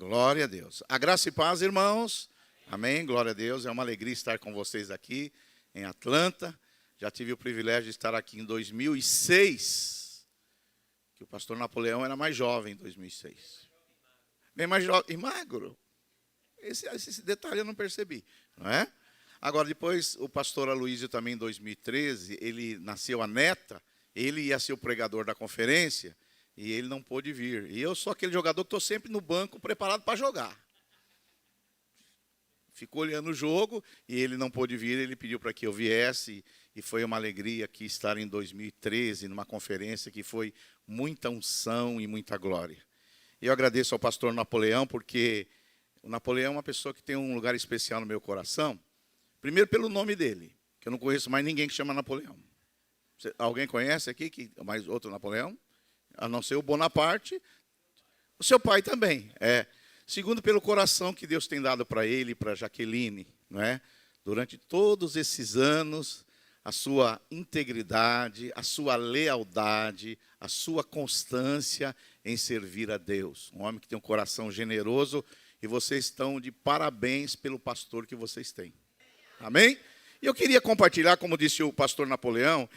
Glória a Deus. A graça e paz, irmãos. Amém. Glória a Deus. É uma alegria estar com vocês aqui em Atlanta. Já tive o privilégio de estar aqui em 2006, que o pastor Napoleão era mais jovem em 2006. Bem mais jovem e magro. Esse detalhe eu não percebi, não é? Agora, depois, o pastor Aloísio também, em 2013, ele nasceu a neta, ele ia ser o pregador da conferência, e ele não pôde vir. E eu sou aquele jogador que estou sempre no banco, preparado para jogar. Ficou olhando o jogo, e ele não pôde vir, ele pediu para que eu viesse, e foi uma alegria aqui estar em 2013, numa conferência que foi muita unção e muita glória. E eu agradeço ao pastor Napoleão, porque o Napoleão é uma pessoa que tem um lugar especial no meu coração. Primeiro pelo nome dele, que eu não conheço mais ninguém que chama Napoleão. Alguém conhece aqui mais outro Napoleão? A não ser o Bonaparte. O seu pai também. Segundo pelo coração que Deus tem dado para ele e para Jaqueline, não é? Durante todos esses anos, a sua integridade, a sua lealdade, a sua constância em servir a Deus. Um homem que tem um coração generoso, e vocês estão de parabéns pelo pastor que vocês têm. Amém? E eu queria compartilhar, como disse o pastor Napoleão,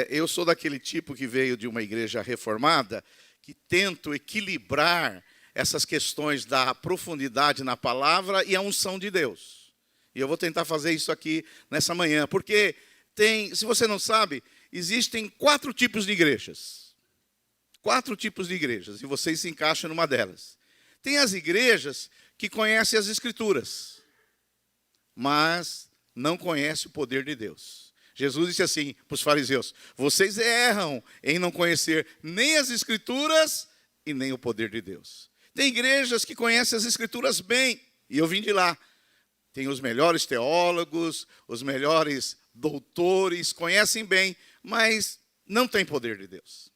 eu sou daquele tipo que veio de uma igreja reformada, que tento equilibrar essas questões da profundidade na palavra e a unção de Deus. E eu vou tentar fazer isso aqui nessa manhã, porque se você não sabe, existem 4 tipos de igrejas. 4 tipos de igrejas, e vocês se encaixam numa delas. Tem as igrejas que conhecem as Escrituras, mas não conhecem o poder de Deus. Jesus disse assim para os fariseus: vocês erram em não conhecer nem as Escrituras e nem o poder de Deus. Tem igrejas que conhecem as Escrituras bem, e eu vim de lá. Tem os melhores teólogos, os melhores doutores, conhecem bem, mas não tem poder de Deus.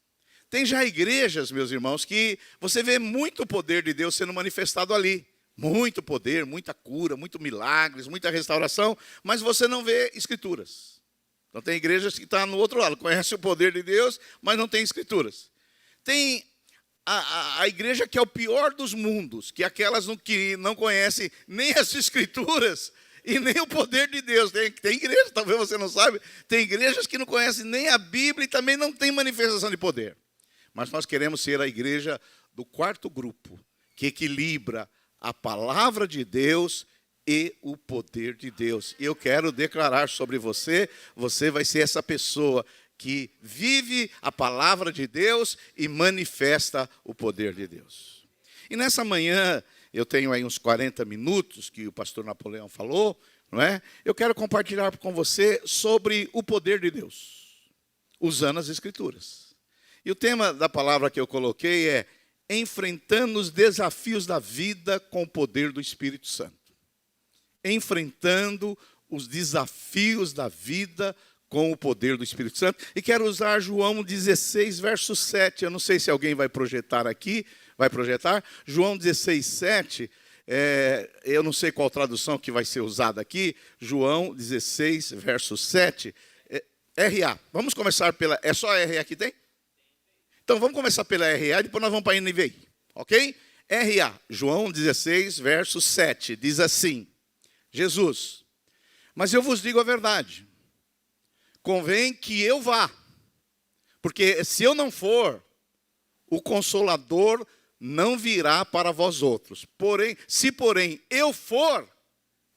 Tem já igrejas, meus irmãos, que você vê muito poder de Deus sendo manifestado ali. Muito poder, muita cura, muito milagres, muita restauração, mas você não vê Escrituras. Então tem igrejas que estão no outro lado, conhecem o poder de Deus, mas não tem Escrituras. Tem a igreja que é o pior dos mundos, que é aquelas que não conhecem nem as Escrituras e nem o poder de Deus. Tem igrejas, talvez você não saiba, tem igrejas que não conhecem nem a Bíblia e também não tem manifestação de poder. Mas nós queremos ser a igreja do 4º grupo, que equilibra a palavra de Deus e o poder de Deus. E eu quero declarar sobre você, você vai ser essa pessoa que vive a palavra de Deus e manifesta o poder de Deus. E nessa manhã, eu tenho aí uns 40 minutos que o pastor Napoleão falou, não é? Eu quero compartilhar com você sobre o poder de Deus, usando as Escrituras. E o tema da palavra que eu coloquei é enfrentando os desafios da vida com o poder do Espírito Santo. Enfrentando os desafios da vida com o poder do Espírito Santo. E quero usar João 16, verso 7. Eu não sei se alguém vai projetar aqui. Vai projetar? João 16, 7. Eu não sei qual tradução que vai ser usada aqui. João 16, verso 7. RA. Vamos começar pela... É só RA que tem? Então, vamos começar pela RA, depois nós vamos para a NVI, ok? RA, João 16, verso 7, diz assim: Jesus, mas eu vos digo a verdade, convém que eu vá, porque se eu não for, o Consolador não virá para vós outros. Se porém eu for,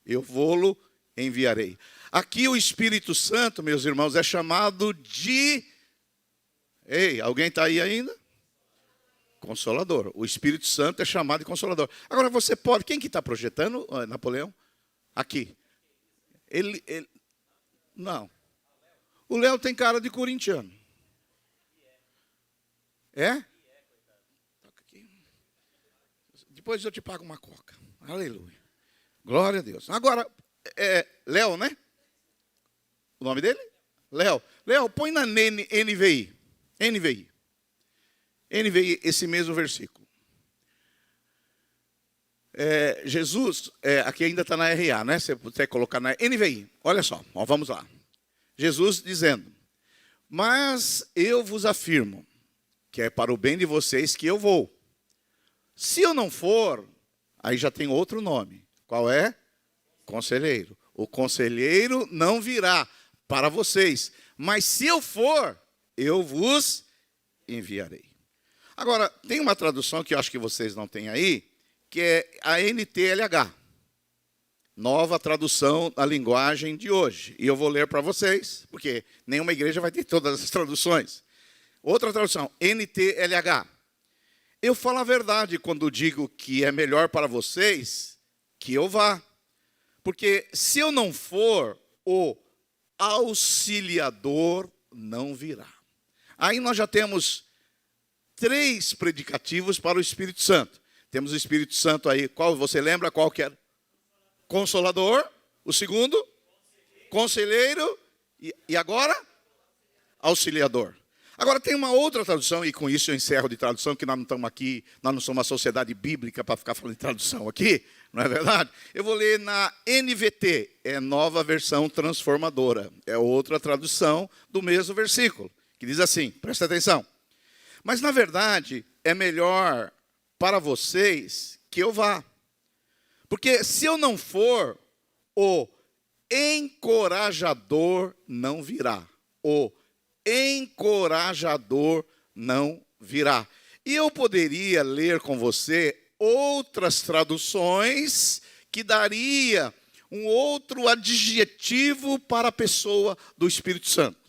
eu vou-lo enviarei. Aqui o Espírito Santo, meus irmãos, é chamado de... Ei, alguém está aí ainda? Consolador. O Espírito Santo é chamado de Consolador. Agora você pode... Quem que está projetando, Napoleão? Aqui. Ele... Não. O Léo tem cara de corintiano. É? Depois eu te pago uma coca. Aleluia. Glória a Deus. Agora, Léo, né? O nome dele? Léo. Léo, põe na NVI. NVI, esse mesmo versículo. Jesus, aqui ainda está na RA, né? Você puder colocar na NVI. Olha só, vamos lá. Jesus dizendo: mas eu vos afirmo que é para o bem de vocês que eu vou. Se eu não for, aí já tem outro nome. Qual é? Conselheiro. O conselheiro não virá para vocês, mas se eu for, eu vos enviarei. Agora, tem uma tradução que eu acho que vocês não têm aí, que é a NTLH. Nova tradução da linguagem de hoje. E eu vou ler para vocês, porque nenhuma igreja vai ter todas as traduções. Outra tradução, NTLH. Eu falo a verdade quando digo que é melhor para vocês que eu vá. Porque se eu não for, o auxiliador não virá. Aí nós já temos 3 predicativos para o Espírito Santo. Temos o Espírito Santo aí, qual você lembra qual que era? Consolador. O segundo? Conselheiro. E agora? Auxiliador. Agora tem uma outra tradução, e com isso eu encerro de tradução, que nós não estamos aqui, nós não somos uma sociedade bíblica para ficar falando de tradução aqui, não é verdade? Eu vou ler na NVT, é Nova Versão Transformadora. É outra tradução do mesmo versículo, que diz assim, presta atenção. Mas na verdade, é melhor para vocês que eu vá. Porque se eu não for, o encorajador não virá. O encorajador não virá. E eu poderia ler com você outras traduções que daria um outro adjetivo para a pessoa do Espírito Santo.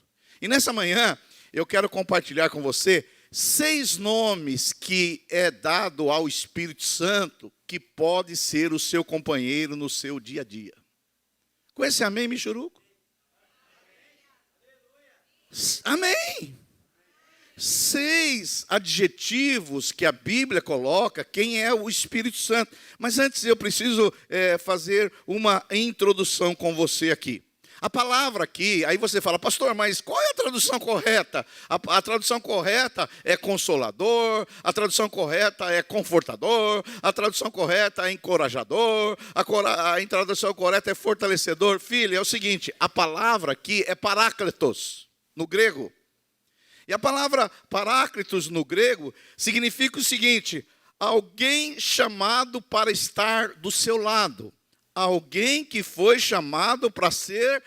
E nessa manhã, eu quero compartilhar com você 6 nomes que é dado ao Espírito Santo que pode ser o seu companheiro no seu dia a dia. Com esse amém, Michuruco? Amém. 6 adjetivos que a Bíblia coloca, quem é o Espírito Santo. Mas antes eu preciso fazer uma introdução com você aqui. A palavra aqui, aí você fala, pastor, mas qual é a tradução correta? A tradução correta é consolador, a tradução correta é confortador, a tradução correta é encorajador, a tradução correta é fortalecedor. Filho, é o seguinte, a palavra aqui é paráclitos, no grego. E a palavra paráclitos no grego significa o seguinte, alguém chamado para estar do seu lado. Alguém que foi chamado para ser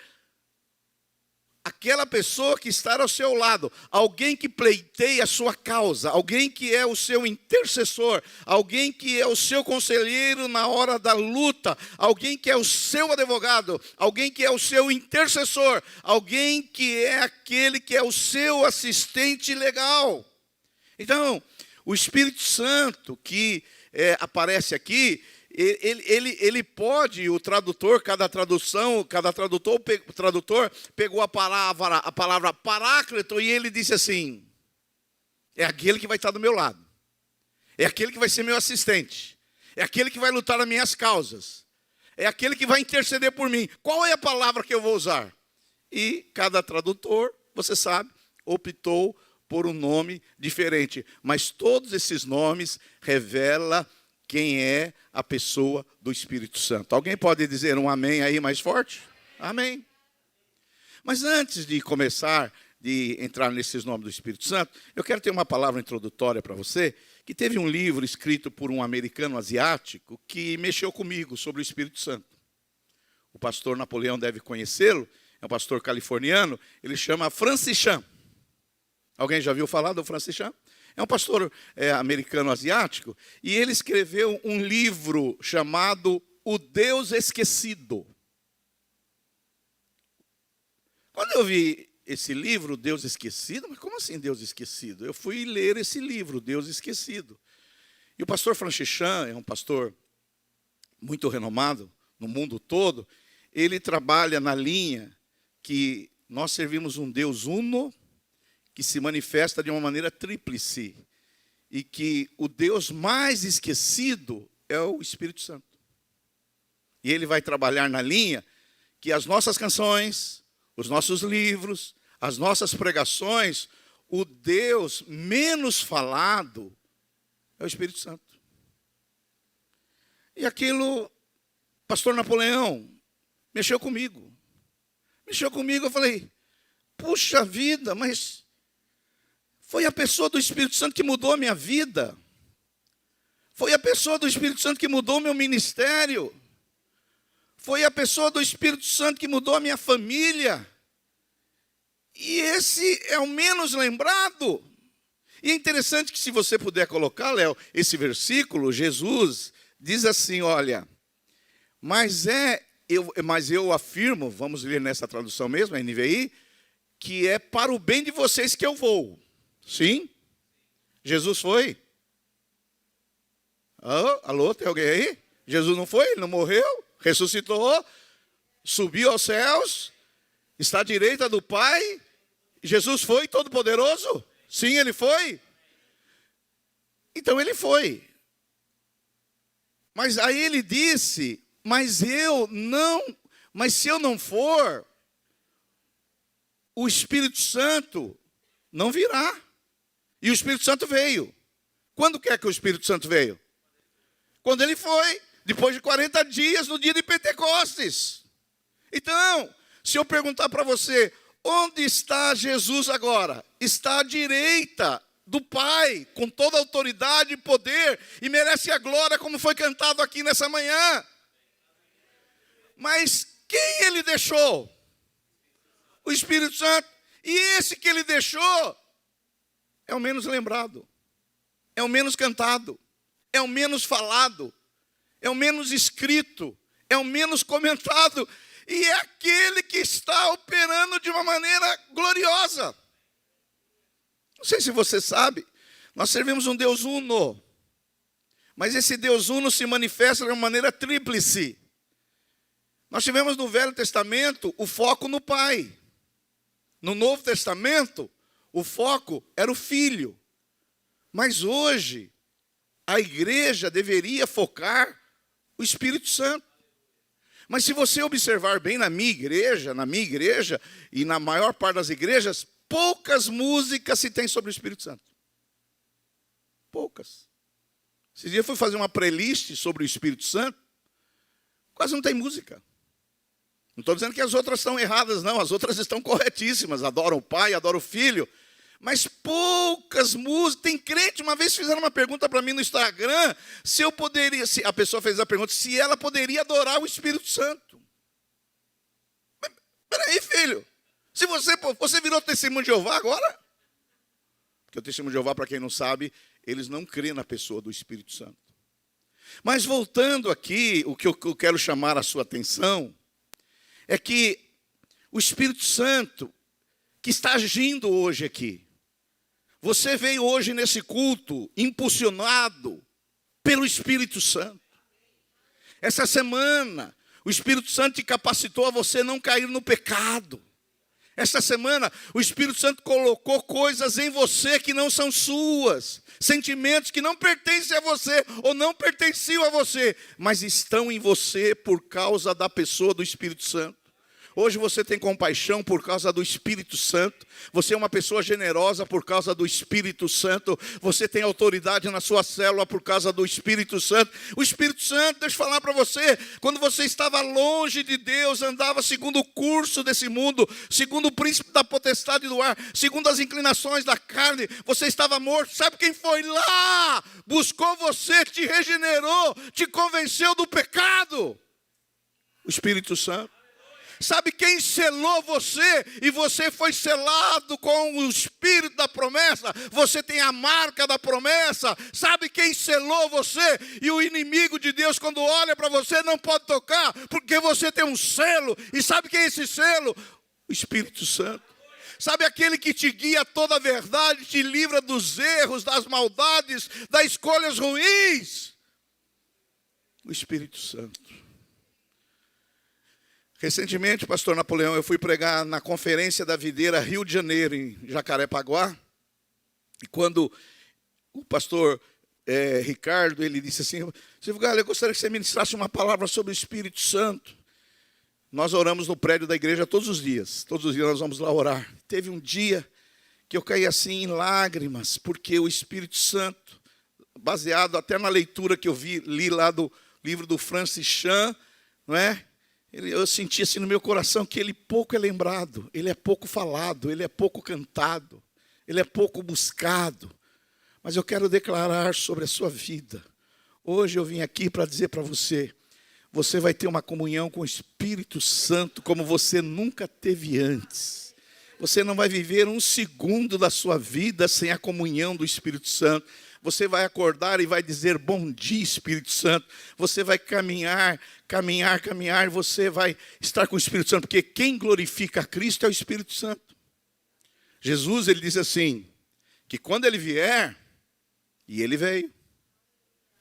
aquela pessoa que está ao seu lado, alguém que pleiteia a sua causa, alguém que é o seu intercessor, alguém que é o seu conselheiro na hora da luta, alguém que é o seu advogado, alguém que é o seu intercessor, alguém que é aquele que é o seu assistente legal. Então, o Espírito Santo que aparece aqui, ele pode, o tradutor, cada tradutor pegou a palavra paráclito e ele disse assim, é aquele que vai estar do meu lado, é aquele que vai ser meu assistente, é aquele que vai lutar as minhas causas, é aquele que vai interceder por mim. Qual é a palavra que eu vou usar? E cada tradutor, você sabe, optou por um nome diferente, mas todos esses nomes revelam quem é a pessoa do Espírito Santo. Alguém pode dizer um amém aí mais forte? Amém. Mas antes de começar, de entrar nesses nomes do Espírito Santo, eu quero ter uma palavra introdutória para você, que teve um livro escrito por um americano asiático que mexeu comigo sobre o Espírito Santo. O pastor Napoleão deve conhecê-lo, é um pastor californiano, ele chama Francis Chan. Alguém já viu falar do Francis Chan? É um pastor americano asiático, e ele escreveu um livro chamado O Deus Esquecido. Quando eu vi esse livro, Deus Esquecido, mas como assim Deus Esquecido? Eu fui ler esse livro, Deus Esquecido. E o pastor Francis Chan é um pastor muito renomado no mundo todo. Ele trabalha na linha que nós servimos um Deus uno, que se manifesta de uma maneira tríplice, e que o Deus mais esquecido é o Espírito Santo. E ele vai trabalhar na linha que as nossas canções, os nossos livros, as nossas pregações, o Deus menos falado é o Espírito Santo. E aquilo, pastor Napoleão, mexeu comigo. Eu falei, puxa vida, mas foi a pessoa do Espírito Santo que mudou a minha vida. Foi a pessoa do Espírito Santo que mudou meu ministério. Foi a pessoa do Espírito Santo que mudou a minha família. E esse é o menos lembrado. E é interessante que, se você puder colocar, Léo, esse versículo, Jesus diz assim, olha, mas eu afirmo, vamos ler nessa tradução mesmo, a NVI, que é para o bem de vocês que eu vou. Sim? Jesus foi? Alô, tem alguém aí? Jesus não foi? Ele não morreu? Ressuscitou? Subiu aos céus? Está à direita do Pai? Jesus foi todo-poderoso? Sim, ele foi. Então ele foi. Mas aí ele disse, mas se eu não for, o Espírito Santo não virá. E o Espírito Santo veio. Quando que é que o Espírito Santo veio? Quando ele foi, depois de 40 dias, no dia de Pentecostes. Então, se eu perguntar para você, onde está Jesus agora? Está à direita do Pai, com toda a autoridade e poder, e merece a glória, como foi cantado aqui nessa manhã. Mas quem ele deixou? O Espírito Santo. E esse que ele deixou é o menos lembrado, é o menos cantado, é o menos falado, é o menos escrito, é o menos comentado, e é aquele que está operando de uma maneira gloriosa. Não sei se você sabe, nós servimos um Deus uno, mas esse Deus uno se manifesta de uma maneira tríplice. Nós tivemos no Velho Testamento o foco no Pai. No Novo Testamento, o foco era o Filho. Mas hoje, a igreja deveria focar o Espírito Santo. Mas se você observar bem na minha igreja e na maior parte das igrejas, poucas músicas se tem sobre o Espírito Santo. Poucas. Esse dia eu fui fazer uma playlist sobre o Espírito Santo, quase não tem música. Não estou dizendo que as outras estão erradas, não. As outras estão corretíssimas. Adoram o Pai, adoram o Filho. Mas poucas músicas. Tem crente, uma vez fizeram uma pergunta para mim no Instagram, se eu poderia, a pessoa fez a pergunta, se ela poderia adorar o Espírito Santo. Peraí, filho. Se você virou testemunho de Jeová agora? Porque o testemunho de Jeová, para quem não sabe, eles não creem na pessoa do Espírito Santo. Mas voltando aqui, o que eu quero chamar a sua atenção é que o Espírito Santo que está agindo hoje aqui. Você veio hoje nesse culto impulsionado pelo Espírito Santo. Essa semana, o Espírito Santo te capacitou a você não cair no pecado. Esta semana, o Espírito Santo colocou coisas em você que não são suas. Sentimentos que não pertencem a você ou não pertenciam a você, mas estão em você por causa da pessoa do Espírito Santo. Hoje você tem compaixão por causa do Espírito Santo. Você é uma pessoa generosa por causa do Espírito Santo. Você tem autoridade na sua célula por causa do Espírito Santo. O Espírito Santo, deixa eu falar para você, quando você estava longe de Deus, andava segundo o curso desse mundo, segundo o príncipe da potestade do ar, segundo as inclinações da carne, você estava morto. Sabe quem foi lá? Buscou você, te regenerou, te convenceu do pecado. O Espírito Santo. Sabe quem selou você? E você foi selado com o Espírito da promessa. Você tem a marca da promessa. Sabe quem selou você? E o inimigo de Deus, quando olha para você, não pode tocar, porque você tem um selo. E sabe quem é esse selo? O Espírito Santo. Sabe aquele que te guia a toda a verdade, te livra dos erros, das maldades, das escolhas ruins? O Espírito Santo. Recentemente, pastor Napoleão, eu fui pregar na Conferência da Videira Rio de Janeiro, em Jacarepaguá. E quando o pastor Ricardo, ele disse assim, Silvio Galho, eu gostaria que você ministrasse uma palavra sobre o Espírito Santo. Nós oramos no prédio da igreja todos os dias nós vamos lá orar. Teve um dia que eu caí assim em lágrimas, porque o Espírito Santo, baseado até na leitura que eu li lá do livro do Francis Chan, não é? Eu senti assim no meu coração que ele pouco é lembrado, ele é pouco falado, ele é pouco cantado, ele é pouco buscado. Mas eu quero declarar sobre a sua vida Hoje eu vim aqui para dizer para você, você vai ter uma comunhão com o Espírito Santo como você nunca teve antes. Você não vai viver um segundo da sua vida sem a comunhão do Espírito Santo. Você vai acordar e vai dizer, bom dia, Espírito Santo. Você vai caminhar, você vai estar com o Espírito Santo, porque quem glorifica a Cristo é o Espírito Santo. Jesus, ele diz assim, que quando ele vier, e ele veio,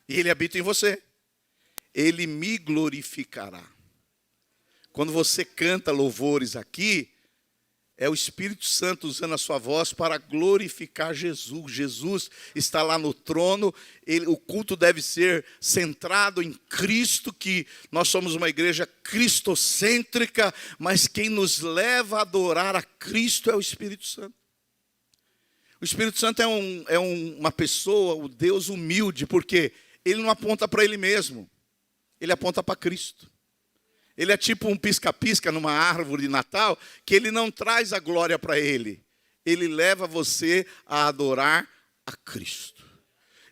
e ele habita em você, ele me glorificará. Quando você canta louvores aqui, é o Espírito Santo usando a sua voz para glorificar Jesus. Jesus está lá no trono, o culto deve ser centrado em Cristo, que nós somos uma igreja cristocêntrica, mas quem nos leva a adorar a Cristo é o Espírito Santo. O Espírito Santo é uma pessoa, o Deus humilde, porque ele não aponta para ele mesmo, ele aponta para Cristo. Ele é tipo um pisca-pisca numa árvore de Natal, que ele não traz a glória para ele. Ele leva você a adorar a Cristo.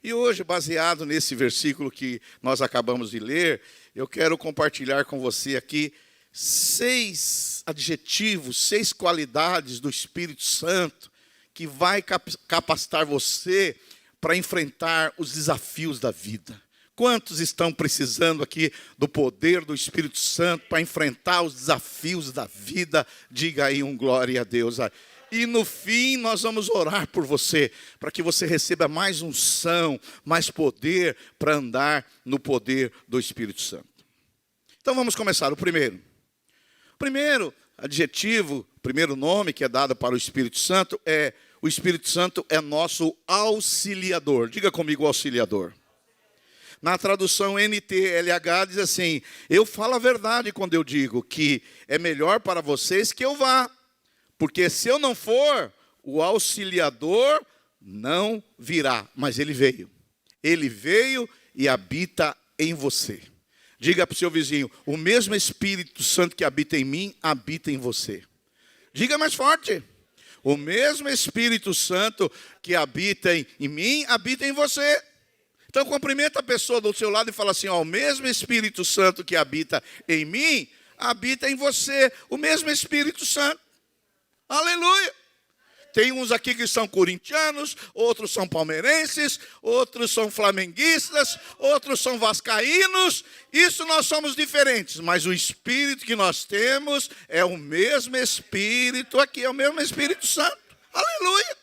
E hoje, baseado nesse versículo que nós acabamos de ler, eu quero compartilhar com você aqui 6 adjetivos, 6 qualidades do Espírito Santo que vai capacitar você para enfrentar os desafios da vida. Quantos estão precisando aqui do poder do Espírito Santo para enfrentar os desafios da vida? Diga aí um glória a Deus. E no fim nós vamos orar por você, para que você receba mais unção, mais poder para andar no poder do Espírito Santo. Então vamos começar. O primeiro adjetivo, o primeiro nome que é dado para o Espírito Santo é: o Espírito Santo é nosso auxiliador. Diga comigo, auxiliador. Na tradução NTLH diz assim: eu falo a verdade quando eu digo que é melhor para vocês que eu vá, porque se eu não for, o auxiliador não virá. Mas ele veio e habita em você. Diga para o seu vizinho: o mesmo Espírito Santo que habita em mim, habita em você. Diga mais forte: o mesmo Espírito Santo que habita em mim, habita em você. Então cumprimenta a pessoa do seu lado e fala assim: ó, o mesmo Espírito Santo que habita em mim, habita em você. O mesmo Espírito Santo. Aleluia. Tem uns aqui que são corintianos, outros são palmeirenses, outros são flamenguistas, outros são vascaínos. Isso nós somos diferentes, mas o Espírito que nós temos é o mesmo Espírito aqui, é o mesmo Espírito Santo. Aleluia.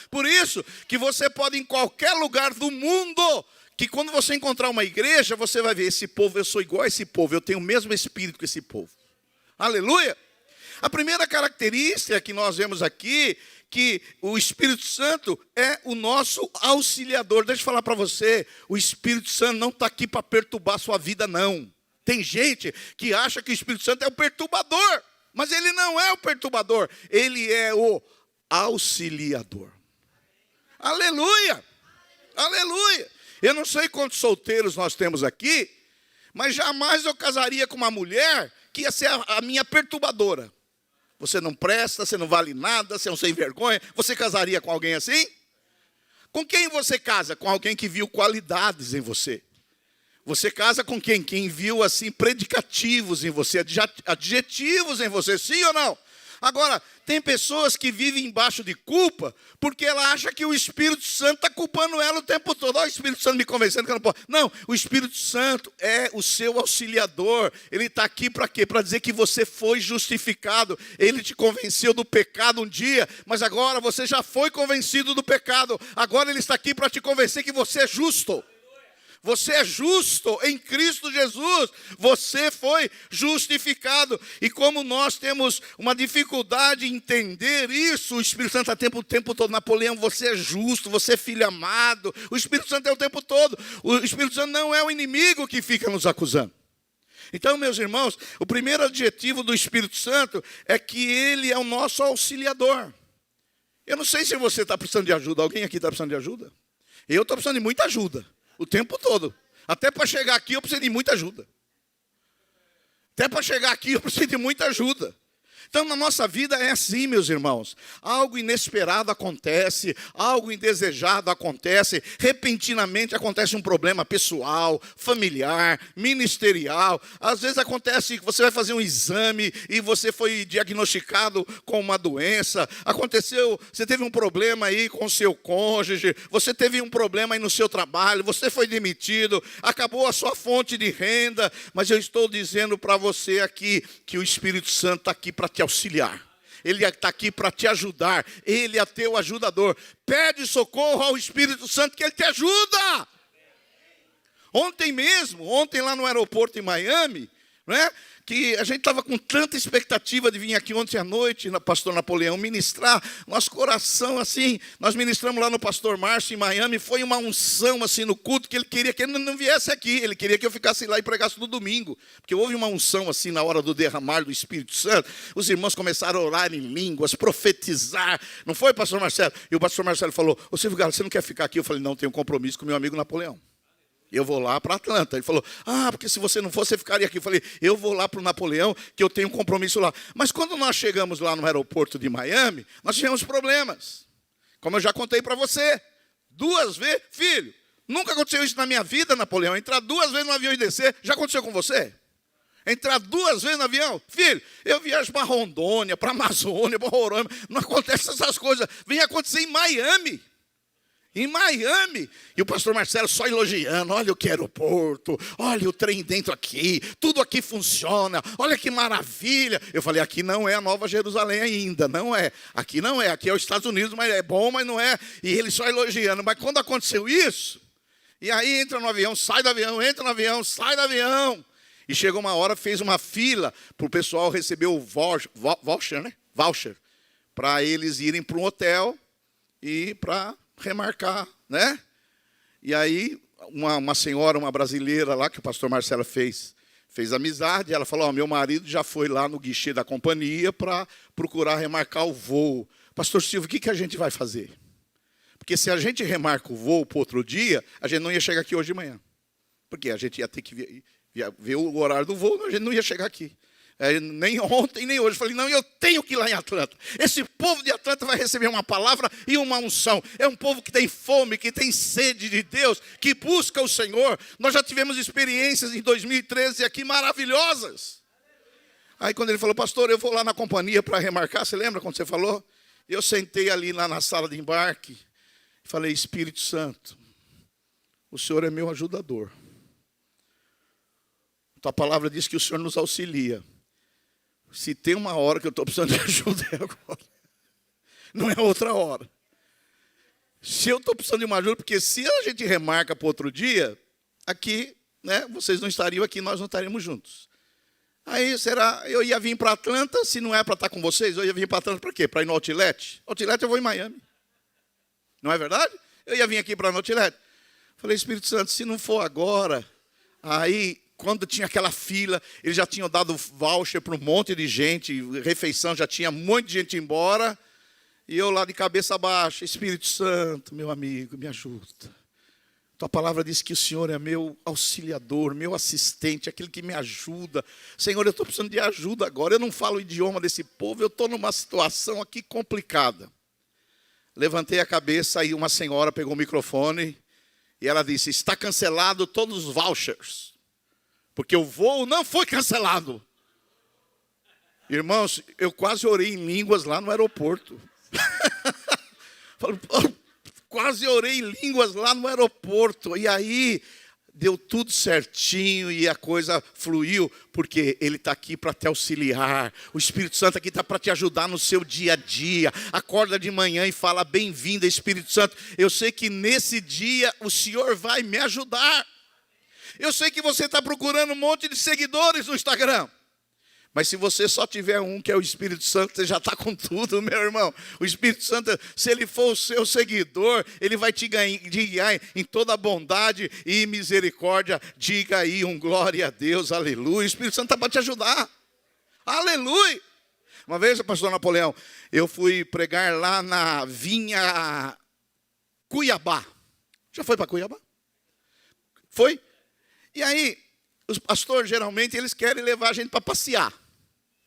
Por isso que você pode ir em qualquer lugar do mundo, que quando você encontrar uma igreja, você vai ver: esse povo, eu sou igual a esse povo, eu tenho o mesmo espírito que esse povo. Aleluia! A primeira característica que nós vemos aqui, que o Espírito Santo é o nosso auxiliador. Deixa eu falar para você, o Espírito Santo não está aqui para perturbar a sua vida, não. Tem gente que acha que o Espírito Santo é o perturbador, mas ele não é o perturbador, ele é o auxiliador. Aleluia, aleluia. Eu não sei quantos solteiros nós temos aqui, mas jamais eu casaria com uma mulher que ia ser a minha perturbadora. Você não presta, você não vale nada, você é um sem vergonha. Você casaria com alguém assim? Com quem você casa? Com alguém que viu qualidades em você. Você casa com quem? Quem viu assim predicativos em você, adjetivos em você, sim ou não? Agora, tem pessoas que vivem embaixo de culpa porque ela acha que o Espírito Santo está culpando ela o tempo todo. Olha o Espírito Santo me convencendo que eu não posso. Não, o Espírito Santo é o seu auxiliador. Ele está aqui para quê? Para dizer que você foi justificado. Ele te convenceu do pecado um dia, mas agora você já foi convencido do pecado. Agora ele está aqui para te convencer que você é justo. Você é justo em Cristo Jesus, você foi justificado. E como nós temos uma dificuldade em entender isso, o Espírito Santo está o tempo todo: Napoleão, você é justo, você é filho amado. O Espírito Santo é o tempo todo. O Espírito Santo não é o inimigo que fica nos acusando. Então, meus irmãos, o primeiro adjetivo do Espírito Santo é que ele é o nosso auxiliador. Eu não sei se você está precisando de ajuda. Alguém aqui está precisando de ajuda? Eu estou precisando de muita ajuda. O tempo todo. Até para chegar aqui eu preciso de muita ajuda. Até para chegar aqui eu preciso de muita ajuda. Então, na nossa vida é assim, meus irmãos. Algo inesperado acontece, algo indesejado acontece, repentinamente acontece um problema pessoal, familiar, ministerial. Às vezes acontece que você vai fazer um exame e você foi diagnosticado com uma doença. Aconteceu, você teve um problema aí com o seu cônjuge, você teve um problema aí no seu trabalho, você foi demitido, acabou a sua fonte de renda. Mas eu estou dizendo para você aqui que o Espírito Santo está aqui para te auxiliar. Ele está aqui para te ajudar. Ele é teu ajudador. Pede socorro ao Espírito Santo que Ele te ajuda. Ontem lá no aeroporto em Miami, né, que a gente estava com tanta expectativa de vir aqui ontem à noite, na pastor Napoleão, ministrar, nosso coração assim, nós ministramos lá no pastor Márcio em Miami, foi uma unção assim no culto, que ele queria que ele não viesse aqui, ele queria que eu ficasse lá e pregasse no domingo, porque houve uma unção assim na hora do derramar do Espírito Santo, os irmãos começaram a orar em línguas, profetizar, não foi, pastor Marcelo? E o pastor Marcelo falou, ô Silvio Galo, você não quer ficar aqui? Eu falei, não, tenho um compromisso com meu amigo Napoleão. Eu vou lá para Atlanta. Ele falou, porque se você não for, você ficaria aqui. Eu falei, eu vou lá para o Napoleão, que eu tenho um compromisso lá. Mas quando nós chegamos lá no aeroporto de Miami, nós tivemos problemas. Como eu já contei para você. 2 vezes, filho, nunca aconteceu isso na minha vida, Napoleão. Entrar 2 vezes no avião e descer, já aconteceu com você? Entrar 2 vezes no avião? Filho, eu viajo para Rondônia, para Amazônia, para Roraima. Não acontece essas coisas. Vem acontecer em Miami. Em Miami, e o pastor Marcelo só elogiando, olha o que aeroporto, olha o trem dentro aqui, tudo aqui funciona, olha que maravilha. Eu falei, aqui não é a Nova Jerusalém ainda, não é, aqui é os Estados Unidos, mas é bom, mas não é, e ele só elogiando. Mas quando aconteceu isso, e aí entra no avião, sai do avião, entra no avião, sai do avião, e chegou uma hora, fez uma fila para o pessoal receber o voucher, né? Voucher, para eles irem para um hotel e para remarcar, né? E aí, uma senhora, uma brasileira lá, que o pastor Marcelo fez amizade, ela falou, meu marido já foi lá no guichê da companhia para procurar remarcar o voo. Pastor Silvio, o que a gente vai fazer? Porque se a gente remarca o voo para outro dia, a gente não ia chegar aqui hoje de manhã. Porque a gente ia ter que ver o horário do voo, a gente não ia chegar aqui. Nem ontem, nem hoje. Eu falei, não, eu tenho que ir lá em Atlanta. Esse povo de Atlanta vai receber uma palavra e uma unção. É um povo que tem fome, que tem sede de Deus, que busca o Senhor. Nós já tivemos experiências em 2013 aqui maravilhosas. Aí quando ele falou, pastor, eu vou lá na companhia para remarcar. Você lembra quando você falou? Eu sentei ali lá na sala de embarque e falei, Espírito Santo, o Senhor é meu ajudador. Tua palavra diz que o Senhor nos auxilia. Se tem uma hora que eu estou precisando de ajuda, é agora. Não é outra hora. Se eu estou precisando de uma ajuda, porque se a gente remarca para outro dia, aqui, né, vocês não estariam aqui, nós não estaríamos juntos. Aí, eu ia vir para Atlanta, se não é para estar com vocês, eu ia vir para Atlanta para quê? Para ir no Outlet? Outlet eu vou em Miami. Não é verdade? Eu ia vir aqui para o Outlet. Falei, Espírito Santo, se não for agora, aí... Quando tinha aquela fila, eles já tinham dado voucher para um monte de gente, refeição, já tinha um monte de gente embora, e eu lá de cabeça baixa, Espírito Santo, meu amigo, me ajuda. Tua palavra diz que o Senhor é meu auxiliador, meu assistente, aquele que me ajuda. Senhor, eu estou precisando de ajuda agora, eu não falo o idioma desse povo, eu estou numa situação aqui complicada. Levantei a cabeça, aí uma senhora pegou o microfone, e ela disse, está cancelado todos os vouchers. Porque o voo não foi cancelado. Irmãos, eu quase orei em línguas lá no aeroporto. Quase orei em línguas lá no aeroporto. E aí, deu tudo certinho e a coisa fluiu. Porque Ele está aqui para te auxiliar. O Espírito Santo aqui está para te ajudar no seu dia a dia. Acorda de manhã e fala, bem-vindo, Espírito Santo. Eu sei que nesse dia o Senhor vai me ajudar. Eu sei que você está procurando um monte de seguidores no Instagram. Mas se você só tiver um, que é o Espírito Santo, você já está com tudo, meu irmão. O Espírito Santo, se ele for o seu seguidor, ele vai te guiar em toda bondade e misericórdia. Diga aí um glória a Deus, aleluia. O Espírito Santo está para te ajudar. Aleluia. Uma vez, pastor Napoleão, eu fui pregar lá na Vinha Cuiabá. Já foi para Cuiabá? Foi? E aí, os pastores, geralmente, eles querem levar a gente para passear.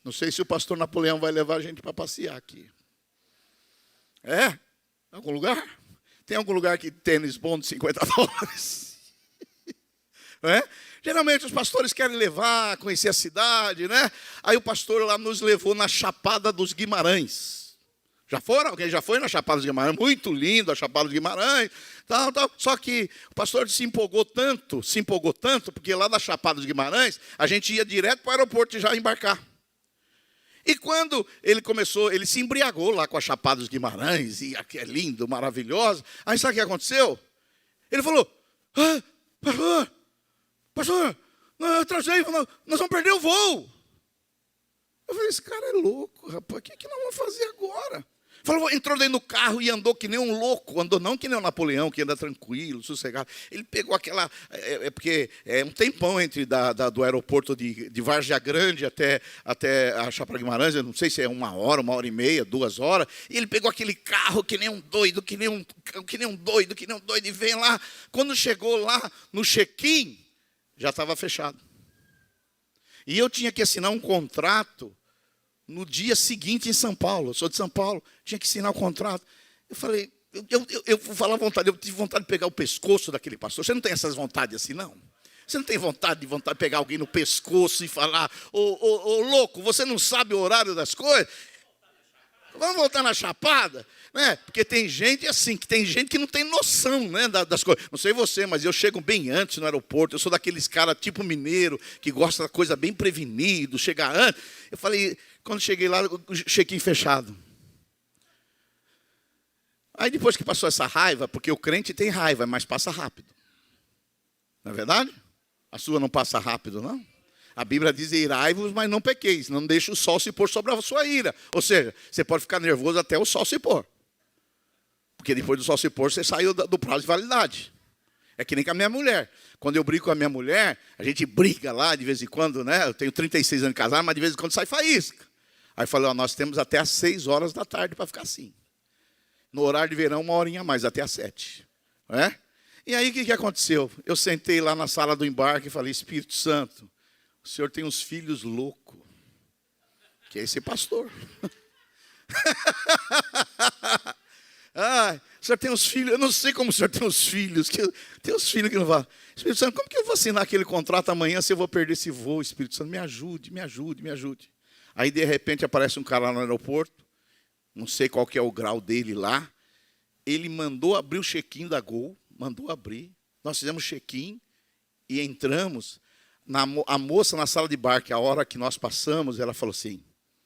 Não sei se o pastor Napoleão vai levar a gente para passear aqui. É? Algum lugar? Tem algum lugar que tênis bom de $50? É? Geralmente os pastores querem levar, conhecer a cidade, né? Aí o pastor lá nos levou na Chapada dos Guimarães. Já foram? Alguém já foi na Chapada dos Guimarães? Muito lindo a Chapada dos Guimarães. Tal, tal. Só que o pastor se empolgou tanto, porque lá da Chapada dos Guimarães, a gente ia direto para o aeroporto e já embarcar. E quando ele começou, ele se embriagou lá com a Chapada dos Guimarães, e aqui é lindo, maravilhoso. Aí sabe o que aconteceu? Ele falou, pastor, eu atrasei, nós vamos perder o voo. Eu falei, esse cara é louco, rapaz, o que nós vamos fazer agora? Falou, entrou dentro do carro e andou que nem um louco. Andou não que nem o Napoleão, que anda tranquilo, sossegado. Ele pegou aquela... porque é um tempão entre do aeroporto de Várzea Grande até a Chapada Guimarães. Eu não sei se é 1 hora, 1h30, 2 horas. E ele pegou aquele carro que nem um doido, que nem um doido, e vem lá. Quando chegou lá no check-in, já estava fechado. E eu tinha que assinar um contrato no dia seguinte em São Paulo. Eu sou de São Paulo, tinha que assinar o contrato. Eu falei, eu vou falar à vontade, eu tive vontade de pegar o pescoço daquele pastor. Você não tem essas vontades assim, não? Você não tem vontade de pegar alguém no pescoço e falar, ô louco, você não sabe o horário das coisas? Vamos voltar na Chapada? Né? Porque tem gente assim, que não tem noção, né, das coisas. Não sei você, mas eu chego bem antes no aeroporto. Eu sou daqueles caras tipo mineiro, que gosta da coisa bem prevenido, chegar antes. Eu falei, quando cheguei lá, o check-in fechado. Aí depois que passou essa raiva, porque o crente tem raiva, mas passa rápido. Não é verdade? A sua não passa rápido, não? A Bíblia diz, irai-vos, mas não pequeis. Não deixe o sol se pôr sobre a sua ira. Ou seja, você pode ficar nervoso até o sol se pôr. Porque depois do sol se pôr, você saiu do prazo de validade. É que nem com a minha mulher. Quando eu brigo com a minha mulher, a gente briga lá de vez em quando, né? Eu tenho 36 anos de casado, mas de vez em quando sai faísca. Aí eu falei, nós temos até às 6 horas da tarde para ficar assim. No horário de verão, 1 horinha a mais, até às 7. Não é? E aí, o que aconteceu? Eu sentei lá na sala do embarque e falei, Espírito Santo, o senhor tem uns filhos loucos, que é esse pastor. O senhor tem uns filhos, eu não sei como o senhor tem uns filhos, tem uns filhos que não falam. Espírito Santo, como que eu vou assinar aquele contrato amanhã se eu vou perder esse voo? Espírito Santo, me ajude, me ajude, me ajude. Aí, de repente, aparece um cara lá no aeroporto, não sei qual que é o grau dele lá, ele mandou abrir o check-in da Gol, mandou abrir, nós fizemos check-in e entramos. A moça na sala de embarque, a hora que nós passamos, ela falou assim,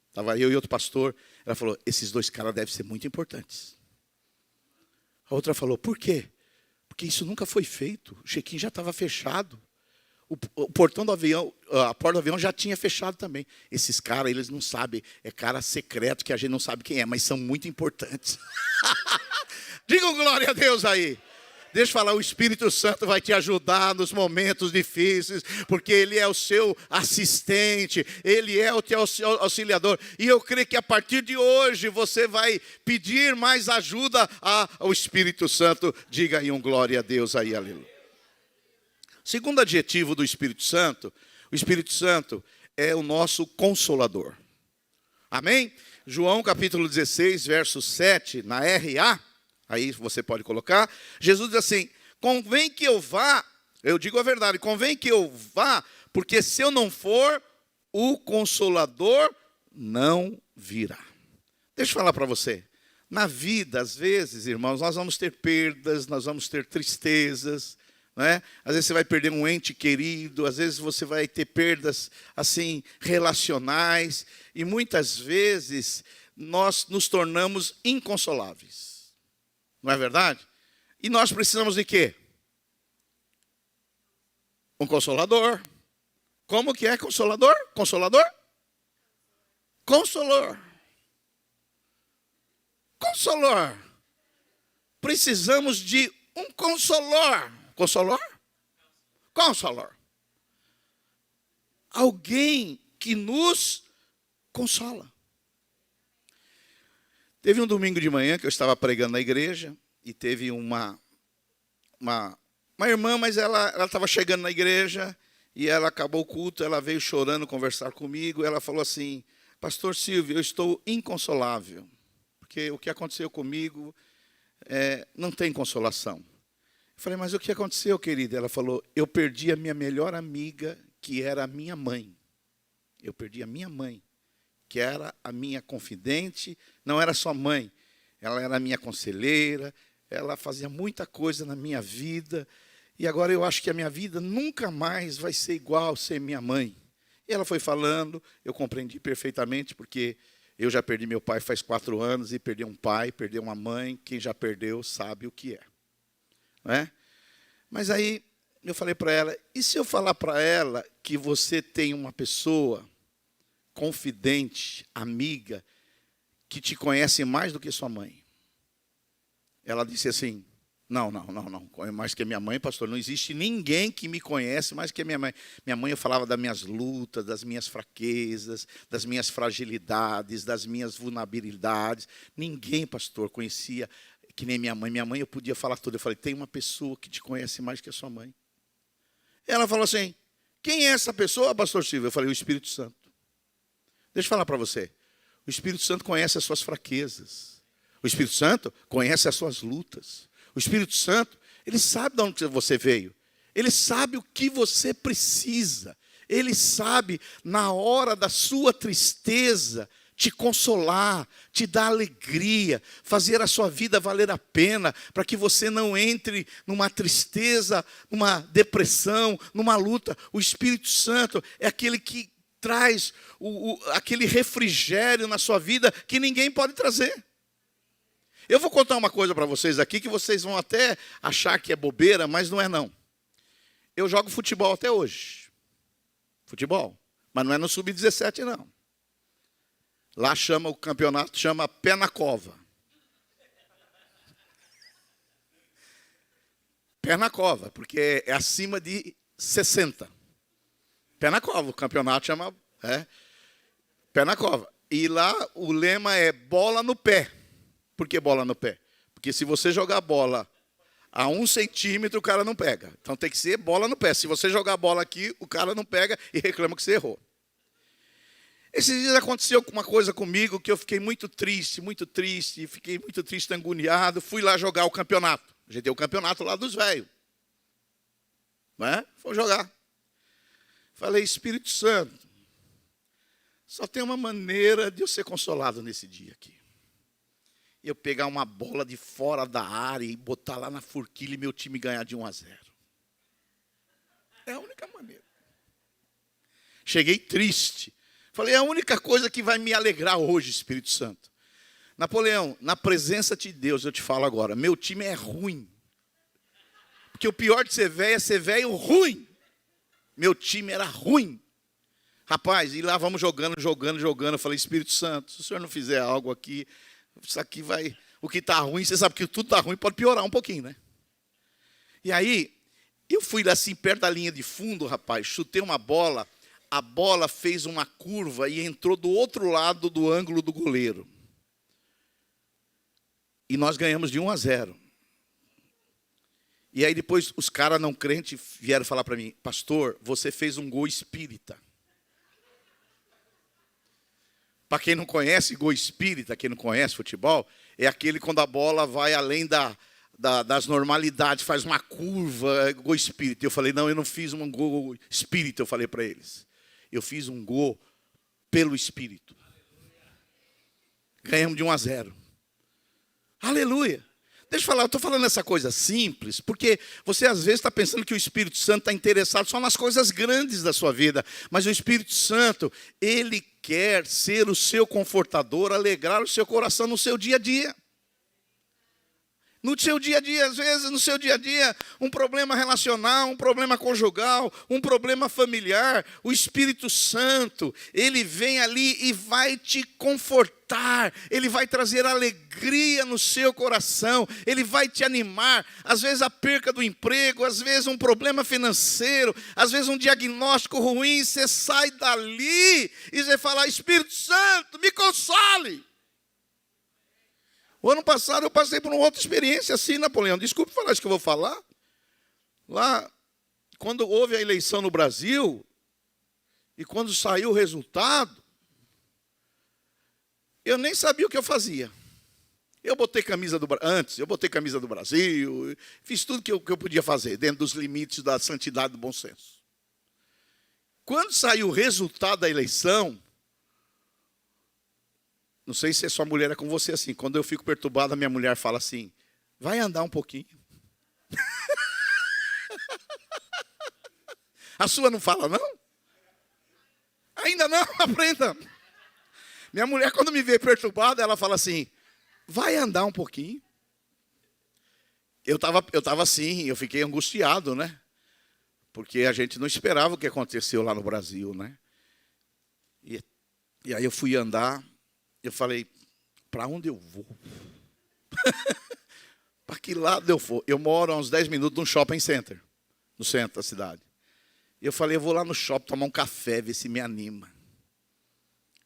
estava eu e outro pastor, ela falou, esses 2 caras devem ser muito importantes. A outra falou, por quê? Porque isso nunca foi feito, o check-in já estava fechado. O portão do avião, a porta do avião já tinha fechado também. Esses caras, eles não sabem, é cara secreto que a gente não sabe quem é, mas são muito importantes. Digam glória a Deus aí. Deixa eu falar, o Espírito Santo vai te ajudar nos momentos difíceis, porque Ele é o seu assistente, Ele é o teu auxiliador. E eu creio que a partir de hoje você vai pedir mais ajuda ao Espírito Santo. Diga aí glória a Deus aí, aleluia. Segundo adjetivo do Espírito Santo, o Espírito Santo é o nosso consolador. Amém? João capítulo 16, verso 7, na RA. Aí você pode colocar. Jesus diz assim, convém que eu vá, eu digo a verdade, convém que eu vá, porque se eu não for, o Consolador não virá. Deixa eu falar para você. Na vida, às vezes, irmãos, nós vamos ter perdas, nós vamos ter tristezas, né? Às vezes você vai perder um ente querido, às vezes você vai ter perdas, assim, relacionais, e muitas vezes nós nos tornamos inconsoláveis. Não é verdade? E nós precisamos de quê? Um consolador. Como que é consolador? Consolador? Consolor. Consolor. Precisamos de um consolor. Consolor? Consolor. Alguém que nos consola. Teve um domingo de manhã que eu estava pregando na igreja e teve uma irmã, mas ela estava chegando na igreja e ela acabou o culto, ela veio chorando conversar comigo, ela falou assim, pastor Silvio, eu estou inconsolável, porque o que aconteceu comigo não tem consolação. Eu falei, mas o que aconteceu, querida? Ela falou, eu perdi a minha melhor amiga, que era a minha mãe. Eu perdi a minha mãe, que era a minha confidente, não era só mãe, ela era a minha conselheira, ela fazia muita coisa na minha vida, e agora eu acho que a minha vida nunca mais vai ser igual ser minha mãe. E ela foi falando, eu compreendi perfeitamente, porque eu já perdi meu pai faz 4 anos, e perdi um pai, perdi uma mãe, quem já perdeu sabe o que é. Não é? Mas aí eu falei para ela, e se eu falar para ela que você tem uma pessoa confidente, amiga, que te conhece mais do que sua mãe? Ela disse assim, não, mais que a minha mãe, pastor, não existe ninguém que me conhece mais que a minha mãe. Minha mãe, eu falava das minhas lutas, das minhas fraquezas, das minhas fragilidades, das minhas vulnerabilidades. Ninguém, pastor, conhecia que nem minha mãe. Minha mãe eu podia falar tudo. Eu falei, tem uma pessoa que te conhece mais que a sua mãe. Ela falou assim, quem é essa pessoa, pastor Silvio? Eu falei, o Espírito Santo. Deixa eu falar para você. O Espírito Santo conhece as suas fraquezas. O Espírito Santo conhece as suas lutas. O Espírito Santo, ele sabe de onde você veio. Ele sabe o que você precisa. Ele sabe, na hora da sua tristeza, te consolar, te dar alegria, fazer a sua vida valer a pena, para que você não entre numa tristeza, numa depressão, numa luta. O Espírito Santo é aquele que traz aquele refrigério na sua vida que ninguém pode trazer. Eu vou contar uma coisa para vocês aqui, que vocês vão até achar que é bobeira, mas não é não. Eu jogo futebol até hoje. Futebol. Mas não é no Sub-17 não. Lá chama o campeonato, chama Pé na Cova. Pé na Cova, porque é acima de 60. Pé na Cova, o campeonato chama Pé na Cova. E lá o lema é bola no pé. Por que bola no pé? Porque se você jogar a bola a 1 centímetro, o cara não pega. Então tem que ser bola no pé. Se você jogar a bola aqui, o cara não pega e reclama que você errou. Esses dias aconteceu uma coisa comigo que eu fiquei muito triste, fiquei muito triste, anguniado. Fui lá jogar o campeonato. A gente tem o campeonato lá dos velhos. Não é? Fui jogar. Falei, Espírito Santo, só tem uma maneira de eu ser consolado nesse dia aqui. Eu pegar uma bola de fora da área e botar lá na forquilha e meu time ganhar de 1-0. É a única maneira. Cheguei triste. Falei, é a única coisa que vai me alegrar hoje, Espírito Santo. Napoleão, na presença de Deus, eu te falo agora, meu time é ruim. Porque o pior de ser velho é ser velho ruim. Meu time era ruim. Rapaz, e lá vamos jogando. Eu falei, Espírito Santo, se o senhor não fizer algo aqui, isso aqui vai... O que está ruim, você sabe que tudo está ruim, pode piorar um pouquinho, né? E aí, eu fui lá assim, perto da linha de fundo, rapaz, chutei uma bola, a bola fez uma curva e entrou do outro lado do ângulo do goleiro. E nós ganhamos de 1-0. E aí depois os caras não crentes vieram falar para mim, pastor, você fez um gol espírita. Para quem não conhece, gol espírita, quem não conhece futebol, é aquele quando a bola vai além das normalidades, faz uma curva, gol espírita. Eu falei, não, eu não fiz um gol espírita, eu falei para eles. Eu fiz um gol pelo Espírito. Ganhamos de 1-0. Aleluia. Deixa eu falar, eu estou falando essa coisa simples, porque você às vezes está pensando que o Espírito Santo está interessado só nas coisas grandes da sua vida. Mas o Espírito Santo, ele quer ser o seu confortador, alegrar o seu coração no seu dia a dia. No seu dia a dia, às vezes, no seu dia a dia, um problema relacional, um problema conjugal, um problema familiar, o Espírito Santo, ele vem ali e vai te confortar, ele vai trazer alegria no seu coração, ele vai te animar, às vezes a perca do emprego, às vezes um problema financeiro, às vezes um diagnóstico ruim, você sai dali e você fala, Espírito Santo, me console. O ano passado eu passei por uma outra experiência assim, Napoleão. Desculpe falar isso que eu vou falar. Lá, quando houve a eleição no Brasil, e quando saiu o resultado, eu nem sabia o que eu fazia. Eu botei antes, eu botei camisa do Brasil, fiz tudo que eu podia fazer, dentro dos limites da santidade do bom senso. Quando saiu o resultado da eleição, não sei se a sua mulher é com você assim, quando eu fico perturbado, a minha mulher fala assim, vai andar um pouquinho. A sua não fala, não? Ainda não, aprenda. Minha mulher, quando me vê perturbada, ela fala assim, vai andar um pouquinho. Eu tava assim, eu fiquei angustiado, né? Porque a gente não esperava o que aconteceu lá no Brasil, né? E aí eu fui andar, eu falei, para onde eu vou? Para que lado eu vou? Eu moro a uns 10 minutos num shopping center, no centro da cidade. Eu falei, eu vou lá no shopping tomar um café, ver se me anima.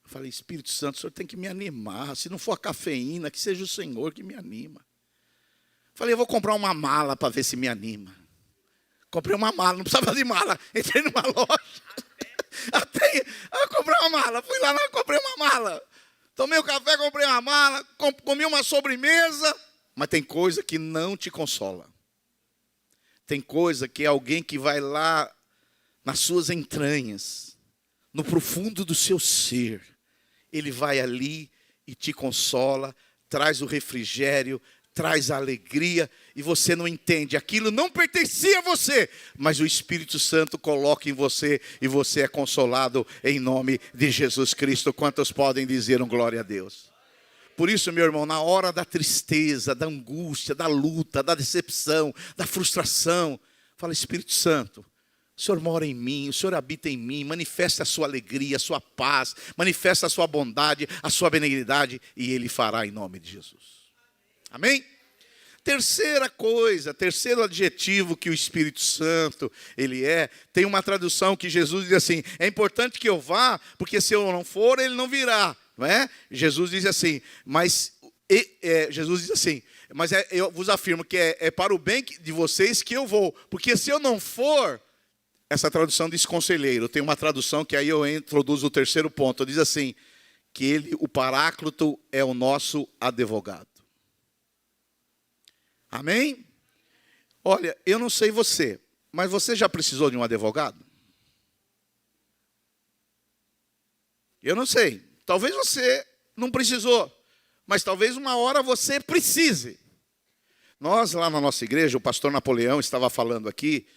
Eu falei, Espírito Santo, o Senhor tem que me animar. Se não for a cafeína, que seja o Senhor que me anima. Eu falei, eu vou comprar uma mala para ver se me anima. Comprei uma mala, não precisava de mala. Entrei numa loja. Eu comprei uma mala. Fui lá, comprei uma mala. Tomei o café, comprei uma mala. Comi uma sobremesa. Mas tem coisa que não te consola. Tem coisa que é alguém que vai lá nas suas entranhas, no profundo do seu ser. Ele vai ali e te consola, traz o refrigério, traz a alegria, e você não entende. Aquilo não pertencia a você, mas o Espírito Santo coloca em você, e você é consolado em nome de Jesus Cristo. Quantos podem dizer um glória a Deus? Por isso, meu irmão, na hora da tristeza, da angústia, da luta, da decepção, da frustração, fala, Espírito Santo, o Senhor mora em mim, o Senhor habita em mim, manifesta a sua alegria, a sua paz, manifesta a sua bondade, a sua benignidade, e Ele fará em nome de Jesus. Amém? Terceira coisa, terceiro adjetivo que o Espírito Santo, ele tem uma tradução que Jesus diz assim, é importante que eu vá, porque se eu não for, ele não virá. Não é? Jesus diz assim, mas eu vos afirmo que é para o bem de vocês que eu vou, porque se eu não for, essa tradução diz conselheiro. Tem uma tradução que aí eu introduzo o terceiro ponto, diz assim, que o Paráclito é o nosso advogado. Amém? Olha, eu não sei você, mas você já precisou de um advogado? Eu não sei. Talvez você não precisou, mas talvez uma hora você precise. Nós lá na nossa igreja, o pastor Napoleão estava falando aqui,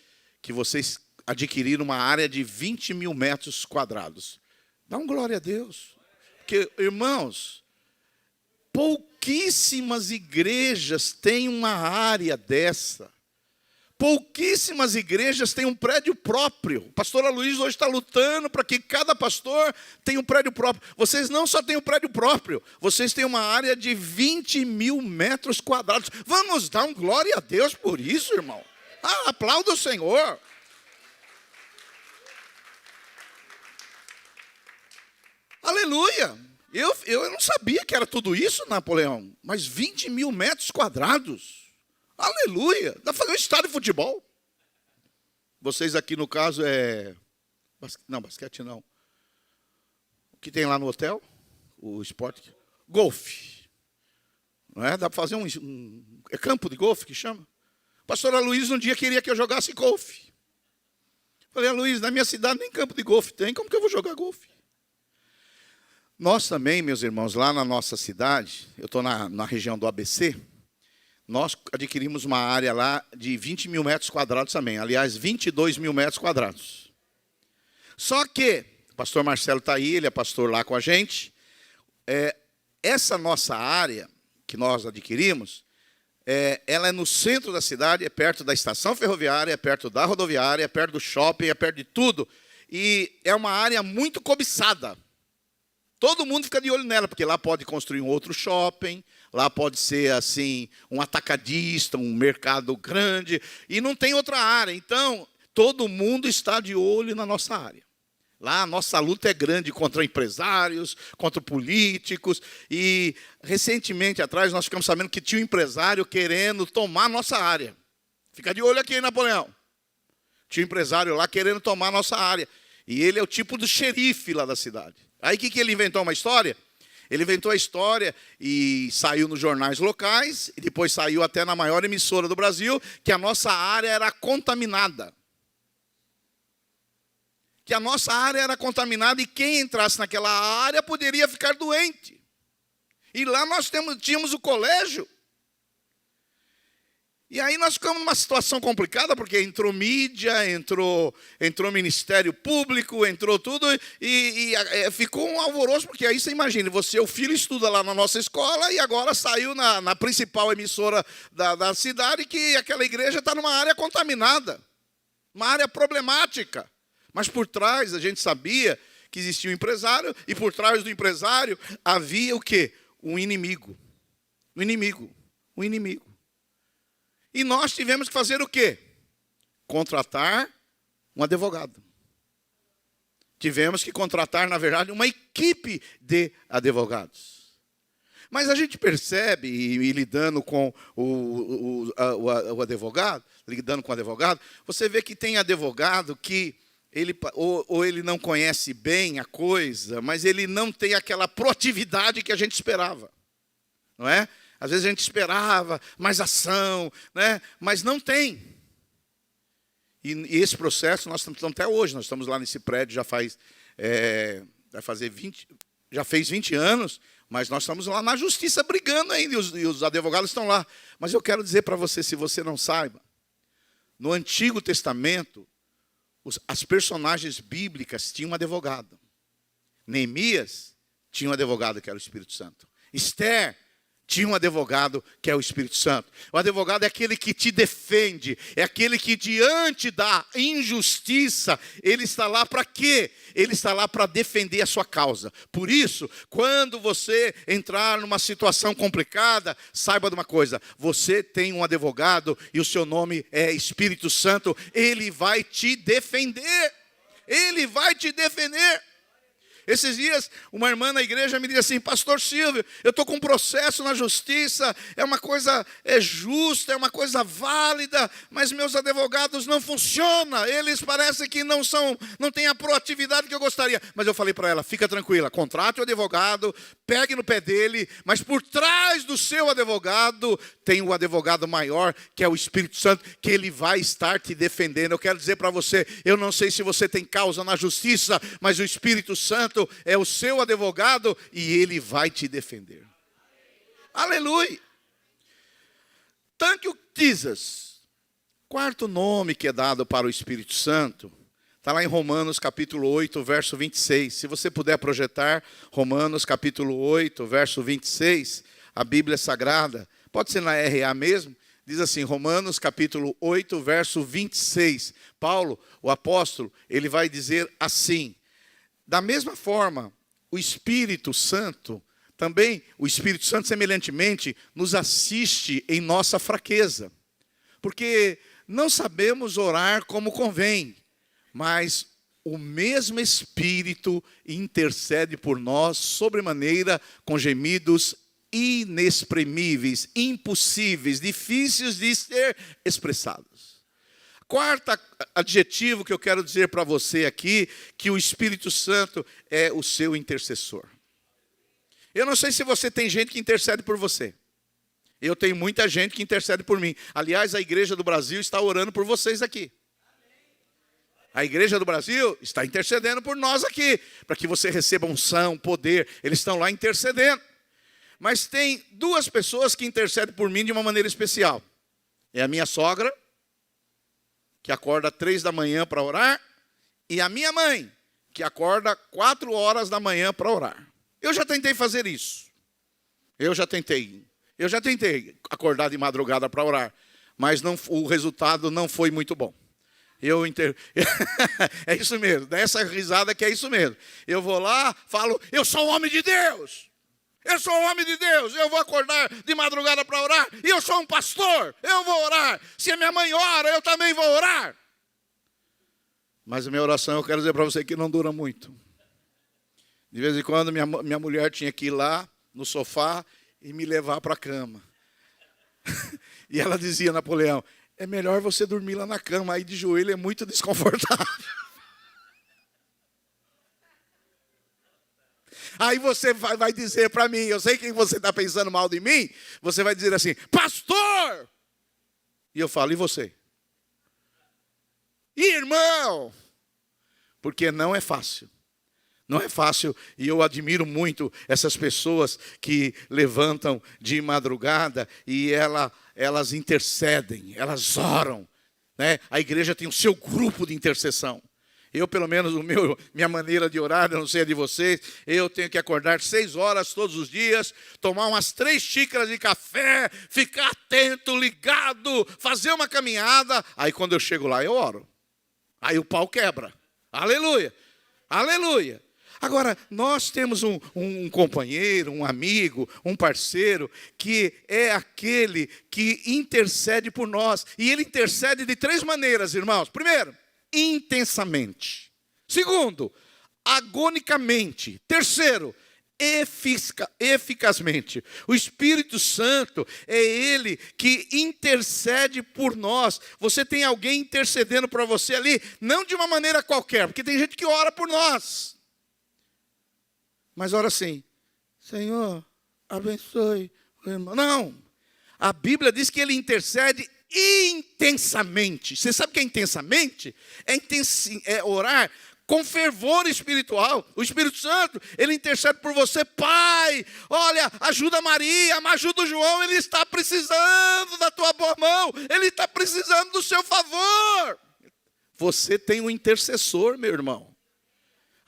que vocês adquiriram uma área de 20 mil metros quadrados. Dá um glória a Deus. Porque, irmãos, pouquíssimas igrejas têm uma área dessa. Pouquíssimas igrejas têm um prédio próprio. O pastor Aloysio hoje está lutando para que cada pastor tenha um prédio próprio. Vocês não só têm um prédio próprio, vocês têm uma área de 20 mil metros quadrados. Vamos dar um glória a Deus por isso, irmão. Aplauda o Senhor. Aleluia. Eu não sabia que era tudo isso, Napoleão. Mas 20 mil metros quadrados. Aleluia. Dá para fazer um estádio de futebol. Vocês aqui, no caso, Não, basquete não. O que tem lá no hotel? O esporte? Golfe. Não é? Dá para fazer É campo de golfe que chama? O pastor Aloysio um dia queria que eu jogasse golfe. Falei, Aloysio, na minha cidade nem campo de golfe tem. Como que eu vou jogar golfe? Nós também, meus irmãos, lá na nossa cidade, eu estou na região do ABC, nós adquirimos uma área lá de 20 mil metros quadrados também. Aliás, 22 mil metros quadrados. Só que, o pastor Marcelo está aí, ele é pastor lá com a gente. Essa nossa área que nós adquirimos, ela é no centro da cidade, é perto da estação ferroviária, é perto da rodoviária, é perto do shopping, é perto de tudo. E é uma área muito cobiçada. Todo mundo fica de olho nela, porque lá pode construir um outro shopping, lá pode ser assim um atacadista, um mercado grande, e não tem outra área. Então, todo mundo está de olho na nossa área. Lá a nossa luta é grande contra empresários, contra políticos, e recentemente atrás nós ficamos sabendo que tinha um empresário querendo tomar a nossa área. Fica de olho aqui, hein, Napoleão. Tinha um empresário lá querendo tomar a nossa área. E ele é o tipo do xerife lá da cidade. Aí o que ele inventou uma história? Ele inventou a história e saiu nos jornais locais, e depois saiu até na maior emissora do Brasil, que a nossa área era contaminada. Que a nossa área era contaminada e quem entrasse naquela área poderia ficar doente. E lá nós tínhamos o colégio. E aí nós ficamos numa situação complicada, porque entrou mídia, entrou Ministério Público, entrou tudo, e ficou um alvoroço, porque aí você imagina, o filho estuda lá na nossa escola, e agora saiu na principal emissora da cidade, que aquela igreja está numa área contaminada, uma área problemática. Mas por trás, a gente sabia que existia um empresário, e por trás do empresário havia o quê? Um inimigo. Um inimigo. Um inimigo. E nós tivemos que fazer o quê? Contratar um advogado. Tivemos que contratar, na verdade, uma equipe de advogados. Mas a gente percebe, e lidando com o advogado, você vê que tem advogado que ou ele não conhece bem a coisa, mas ele não tem aquela proatividade que a gente esperava. Não é? Às vezes a gente esperava mais ação, né? Mas não tem. E esse processo, nós estamos até hoje, nós estamos lá nesse prédio, já fez 20 anos, mas nós estamos lá na justiça brigando ainda, e os advogados estão lá. Mas eu quero dizer para você, se você não saiba, no Antigo Testamento, as personagens bíblicas tinham um advogado. Neemias tinha um advogado que era o Espírito Santo. Esther tinha um advogado que é o Espírito Santo. O advogado é aquele que te defende, é aquele que diante da injustiça, ele está lá para quê? Ele está lá para defender a sua causa. Por isso, quando você entrar numa situação complicada, saiba de uma coisa, você tem um advogado e o seu nome é Espírito Santo, ele vai te defender. Ele vai te defender. Esses dias, uma irmã na igreja me disse assim: pastor Silvio, eu estou com um processo na justiça, é uma coisa justa, é uma coisa válida, mas meus advogados não funcionam, eles parecem que não têm a proatividade que eu gostaria. Mas eu falei para ela: fica tranquila, contrate o advogado, pegue no pé dele, mas por trás do seu advogado tem o advogado maior, que é o Espírito Santo, que ele vai estar te defendendo. Eu quero dizer para você, eu não sei se você tem causa na justiça, mas o Espírito Santo é o seu advogado e ele vai te defender. Aleluia! Thank you, Jesus. Quarto nome que é dado para o Espírito Santo está lá em Romanos capítulo 8, verso 26. Se você puder projetar Romanos capítulo 8, verso 26, a Bíblia Sagrada, pode ser na RA mesmo, diz assim, Romanos capítulo 8, verso 26. Paulo, o apóstolo, ele vai dizer assim: da mesma forma, o Espírito Santo, também o Espírito Santo semelhantemente nos assiste em nossa fraqueza, porque não sabemos orar como convém, mas o mesmo Espírito intercede por nós sobremaneira com gemidos inexprimíveis, impossíveis, difíceis de ser expressados. Quarto adjetivo que eu quero dizer para você aqui, que o Espírito Santo é o seu intercessor. Eu não sei se você tem gente que intercede por você. Eu tenho muita gente que intercede por mim. Aliás, a Igreja do Brasil está orando por vocês aqui. A Igreja do Brasil está intercedendo por nós aqui, para que você receba unção, poder. Eles estão lá intercedendo. Mas tem duas pessoas que intercedem por mim de uma maneira especial. É a minha sogra, que acorda 3 da manhã para orar, e a minha mãe, que acorda 4 horas da manhã para orar. Eu já tentei fazer isso. Eu já tentei acordar de madrugada para orar, mas o resultado não foi muito bom. É isso mesmo, dá essa risada que é isso mesmo. Eu vou lá, falo, eu sou um homem de Deus. Eu sou um homem de Deus, eu vou acordar de madrugada para orar, e eu sou um pastor, eu vou orar. Se a minha mãe ora, eu também vou orar. Mas a minha oração, eu quero dizer para você que não dura muito. De vez em quando, minha mulher tinha que ir lá no sofá e me levar para a cama. E ela dizia, Napoleão, é melhor você dormir lá na cama, aí de joelho é muito desconfortável. Aí você vai dizer para mim, eu sei que você está pensando mal de mim, você vai dizer assim, pastor! E eu falo, e você? Irmão! Porque não é fácil. Não é fácil, e eu admiro muito essas pessoas que levantam de madrugada e elas intercedem, elas oram, né? A igreja tem o seu grupo de intercessão. Eu, pelo menos, minha maneira de orar, eu não sei a de vocês, eu tenho que acordar 6 horas todos os dias, tomar umas 3 xícaras de café, ficar atento, ligado, fazer uma caminhada. Aí quando eu chego lá, eu oro. Aí o pau quebra. Aleluia, aleluia. Agora, nós temos um companheiro, um amigo, um parceiro, que é aquele que intercede por nós. E ele intercede de 3 maneiras, irmãos. Primeiro, intensamente. Segundo, agonicamente. Terceiro, eficazmente. O Espírito Santo é ele que intercede por nós. Você tem alguém intercedendo para você ali, não de uma maneira qualquer, porque tem gente que ora por nós. Mas ora assim, Senhor, abençoe o irmão. Não, a Bíblia diz que ele intercede intensamente. Você sabe o que é intensamente? É orar com fervor espiritual. O Espírito Santo, ele intercede por você. Pai, olha, ajuda Maria, ajuda o João, ele está precisando da tua boa mão, ele está precisando do seu favor. Você tem um intercessor, meu irmão.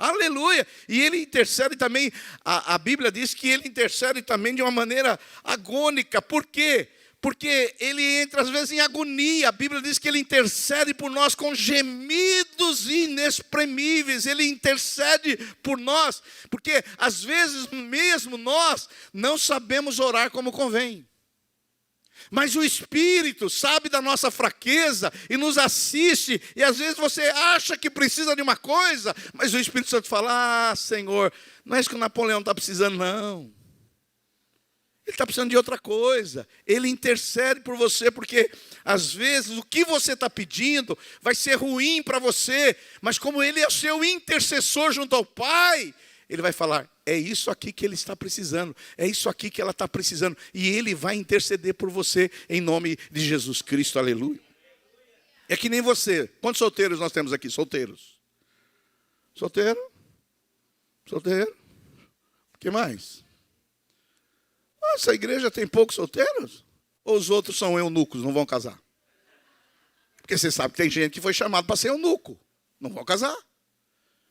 Aleluia! E ele intercede também, a Bíblia diz que ele intercede também de uma maneira agônica. Por quê? Porque ele entra às vezes em agonia. A Bíblia diz que ele intercede por nós com gemidos inexprimíveis. Ele intercede por nós, porque às vezes mesmo nós não sabemos orar como convém. Mas o Espírito sabe da nossa fraqueza e nos assiste. E às vezes você acha que precisa de uma coisa, mas o Espírito Santo fala, Senhor, não é isso que o Napoleão está precisando, não. Ele está precisando de outra coisa. Ele intercede por você, porque às vezes o que você está pedindo vai ser ruim para você. Mas como ele é o seu intercessor junto ao Pai, ele vai falar, é isso aqui que ele está precisando, é isso aqui que ela está precisando. E ele vai interceder por você em nome de Jesus Cristo, aleluia. É que nem você. Quantos solteiros nós temos aqui? Solteiros. Solteiro? Solteiro? O que mais? Essa igreja tem poucos solteiros? Ou os outros são eunucos, não vão casar? Porque você sabe que tem gente que foi chamado para ser eunuco, não vão casar.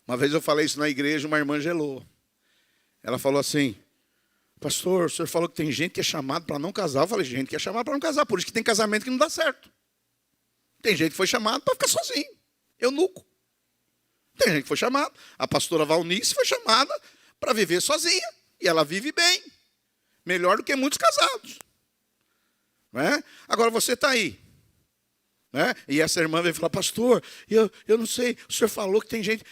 Uma vez eu falei isso na igreja, uma irmã gelou. Ela falou assim, pastor, o senhor falou que tem gente que é chamado para não casar. Eu falei, gente que é chamado para não casar, por isso que tem casamento que não dá certo. Tem gente que foi chamado para ficar sozinho, eunuco. Tem gente que foi chamado, a pastora Valnice foi chamada para viver sozinha, e ela vive bem, melhor do que muitos casados. Não é? Agora você está aí. Né? E essa irmã veio falar, pastor, eu não sei, o senhor falou que tem gente,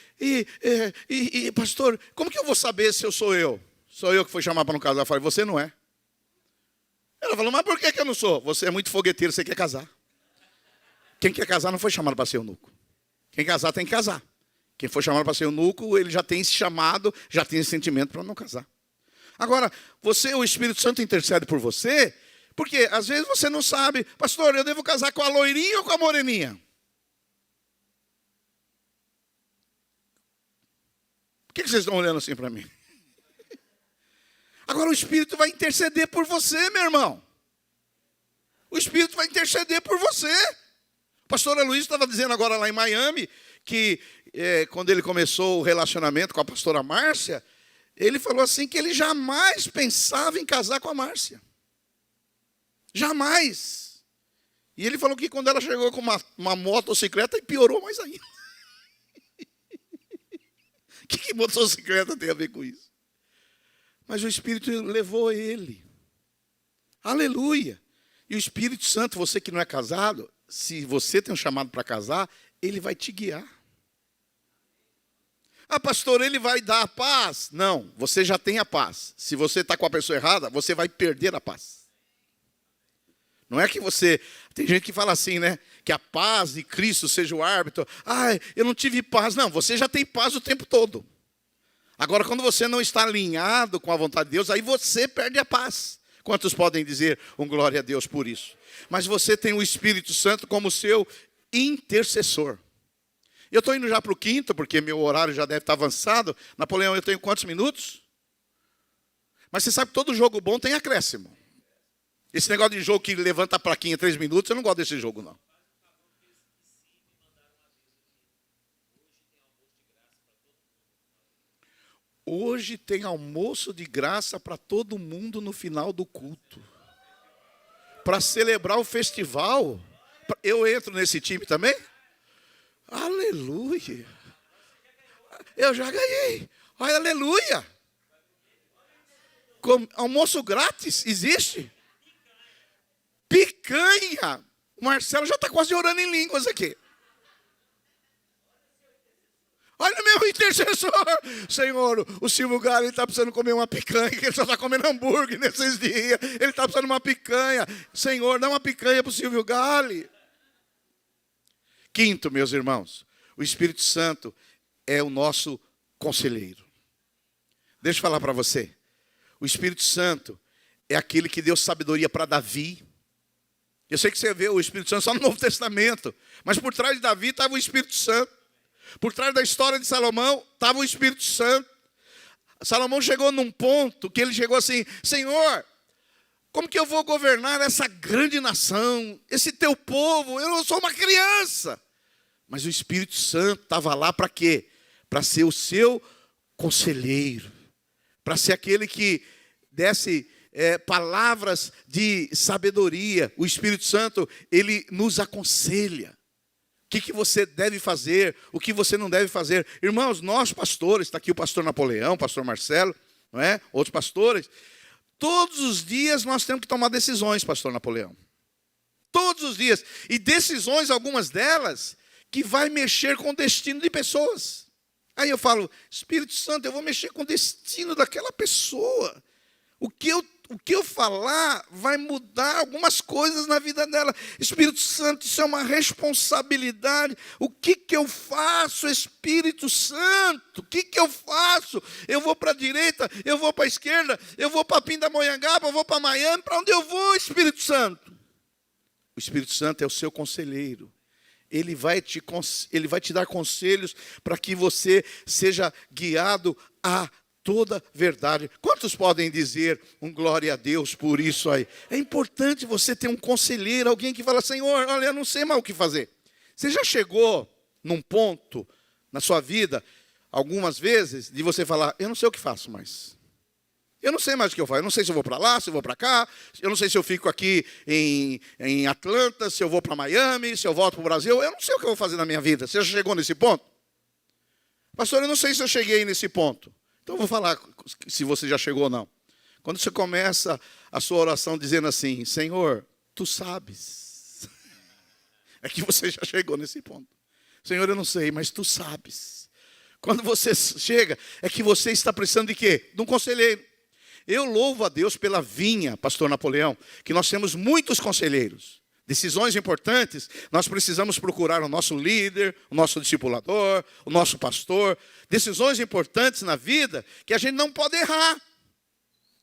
pastor, como que eu vou saber se eu sou eu? Sou eu que fui chamar para não casar? Eu falei, você não é. Ela falou, mas por que eu não sou? Você é muito fogueteiro, você quer casar. Quem quer casar não foi chamado para ser eunuco. Quem casar tem que casar. Quem for chamado para ser eunuco, ele já tem esse chamado, já tem esse sentimento para não casar. Agora, o Espírito Santo intercede por você, porque às vezes você não sabe, pastor, eu devo casar com a loirinha ou com a moreninha? Por que vocês estão olhando assim para mim? Agora o Espírito vai interceder por você, meu irmão. O Espírito vai interceder por você. O pastor Luiz estava dizendo agora lá em Miami, que quando ele começou o relacionamento com a pastora Márcia, ele falou assim que ele jamais pensava em casar com a Márcia. Jamais. E ele falou que quando ela chegou com uma motocicleta, piorou mais ainda. O que motocicleta tem a ver com isso? Mas o Espírito levou ele. Aleluia. E o Espírito Santo, você que não é casado, se você tem um chamado para casar, ele vai te guiar. Ah, pastor, ele vai dar a paz? Não, você já tem a paz. Se você está com a pessoa errada, você vai perder a paz. Não é que você... Tem gente que fala assim, né? Que a paz de Cristo seja o árbitro. Ah, eu não tive paz. Não, você já tem paz o tempo todo. Agora, quando você não está alinhado com a vontade de Deus, aí você perde a paz. Quantos podem dizer um glória a Deus por isso? Mas você tem o Espírito Santo como seu intercessor. Eu estou indo já para o quinto, porque meu horário já deve estar avançado. Napoleão, eu tenho quantos minutos? Mas você sabe que todo jogo bom tem acréscimo. Esse negócio de jogo que levanta a plaquinha em 3 minutos, eu não gosto desse jogo, não. Hoje tem almoço de graça para todo mundo no final do culto. Para celebrar o festival. Eu entro nesse time também? Aleluia. Eu já ganhei. Olha, aleluia. Almoço grátis existe? Picanha. O Marcelo já está quase orando em línguas aqui. Olha, meu intercessor. Senhor, o Silvio Galo está precisando comer uma picanha, que ele só está comendo hambúrguer nesses dias. Ele está precisando de uma picanha. Senhor, dá uma picanha para o Silvio Galo. Quinto, meus irmãos, o Espírito Santo é o nosso conselheiro. Deixa eu falar para você. O Espírito Santo é aquele que deu sabedoria para Davi. Eu sei que você vê o Espírito Santo só no Novo Testamento, mas por trás de Davi estava o Espírito Santo. Por trás da história de Salomão estava o Espírito Santo. Salomão chegou num ponto que ele chegou assim: Senhor, como que eu vou governar essa grande nação, esse teu povo? Eu sou uma criança. Mas o Espírito Santo estava lá para quê? Para ser o seu conselheiro, para ser aquele que desse palavras de sabedoria. O Espírito Santo, ele nos aconselha. O que você deve fazer, o que você não deve fazer. Irmãos, nós pastores, está aqui o pastor Napoleão, o pastor Marcelo, não é? Outros pastores. Todos os dias nós temos que tomar decisões, pastor Napoleão. Todos os dias. E decisões, algumas delas, que vai mexer com o destino de pessoas. Aí eu falo, Espírito Santo, eu vou mexer com o destino daquela pessoa. O que eu falar vai mudar algumas coisas na vida dela. Espírito Santo, isso é uma responsabilidade. O que eu faço, Espírito Santo? O que eu faço? Eu vou para a direita, eu vou para a esquerda, eu vou para Pindamonhangaba, eu vou para Miami. Para onde eu vou, Espírito Santo? O Espírito Santo é o seu conselheiro. Ele vai te dar conselhos para que você seja guiado a toda verdade. Quantos podem dizer um glória a Deus por isso aí? É importante você ter um conselheiro, alguém que fala, Senhor, olha, eu não sei mais o que fazer. Você já chegou num ponto na sua vida, algumas vezes, de você falar, eu não sei o que faço mais. Eu não sei mais o que eu faço. Eu não sei se eu vou para lá, se eu vou para cá. Eu não sei se eu fico aqui em Atlanta, se eu vou para Miami, se eu volto para o Brasil. Eu não sei o que eu vou fazer na minha vida. Você já chegou nesse ponto? Pastor, eu não sei se eu cheguei nesse ponto. Então eu vou falar se você já chegou ou não. Quando você começa a sua oração dizendo assim, Senhor, tu sabes. É que você já chegou nesse ponto. Senhor, eu não sei, mas tu sabes. Quando você chega, é que você está precisando de quê? De um conselheiro. Eu louvo a Deus pela vinha, pastor Napoleão, que nós temos muitos conselheiros. Decisões importantes, nós precisamos procurar o nosso líder, o nosso discipulador, o nosso pastor. Decisões importantes na vida que a gente não pode errar,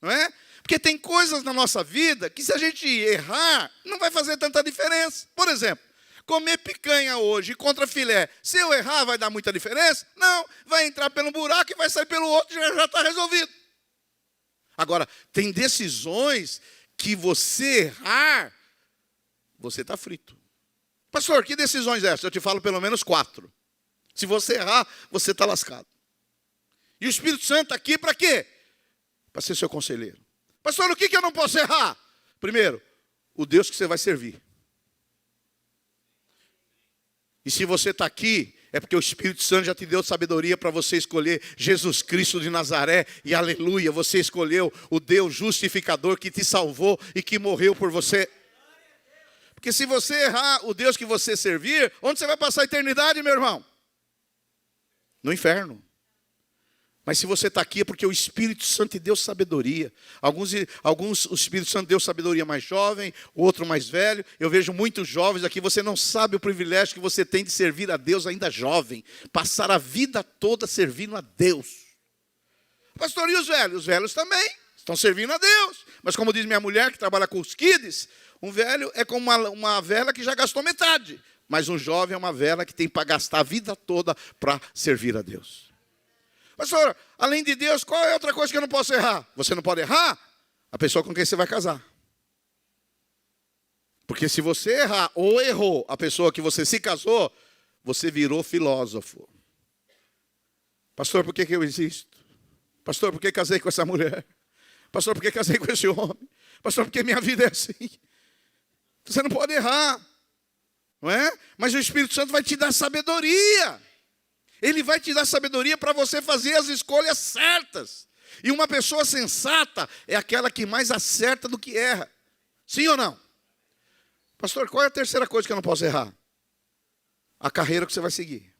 não é? Porque tem coisas na nossa vida que se a gente errar, não vai fazer tanta diferença. Por exemplo, comer picanha hoje contra filé, se eu errar vai dar muita diferença? Não, vai entrar pelo buraco e vai sair pelo outro e já está resolvido. Agora, tem decisões que você errar, você está frito. Pastor, que decisões é essa? Eu te falo pelo menos 4. Se você errar, você está lascado. E o Espírito Santo está aqui para quê? Para ser seu conselheiro. Pastor, o que eu não posso errar? Primeiro, o Deus que você vai servir. E se você está aqui, é porque o Espírito Santo já te deu sabedoria para você escolher Jesus Cristo de Nazaré. E aleluia, você escolheu o Deus justificador que te salvou e que morreu por você. Porque se você errar o Deus que você servir, onde você vai passar a eternidade, meu irmão? No inferno. Mas se você está aqui é porque o Espírito Santo te deu sabedoria. Alguns o Espírito Santo deu sabedoria mais jovem, o outro mais velho. Eu vejo muitos jovens aqui, você não sabe o privilégio que você tem de servir a Deus ainda jovem. Passar a vida toda servindo a Deus. Pastor, e os velhos? Os velhos também estão servindo a Deus. Mas como diz minha mulher, que trabalha com os kids, um velho é como uma vela que já gastou metade. Mas um jovem é uma vela que tem para gastar a vida toda para servir a Deus. Pastor, além de Deus, qual é outra coisa que eu não posso errar? Você não pode errar a pessoa com quem você vai casar. Porque se você errar ou errou a pessoa que você se casou, você virou filósofo. Pastor, por que eu existo? Pastor, por que casei com essa mulher? Pastor, por que casei com esse homem? Pastor, por que minha vida é assim? Você não pode errar, não é? Mas o Espírito Santo vai te dar sabedoria. Ele vai te dar sabedoria para você fazer as escolhas certas. E uma pessoa sensata é aquela que mais acerta do que erra. Sim ou não? Pastor, qual é a terceira coisa que eu não posso errar? A carreira que você vai seguir.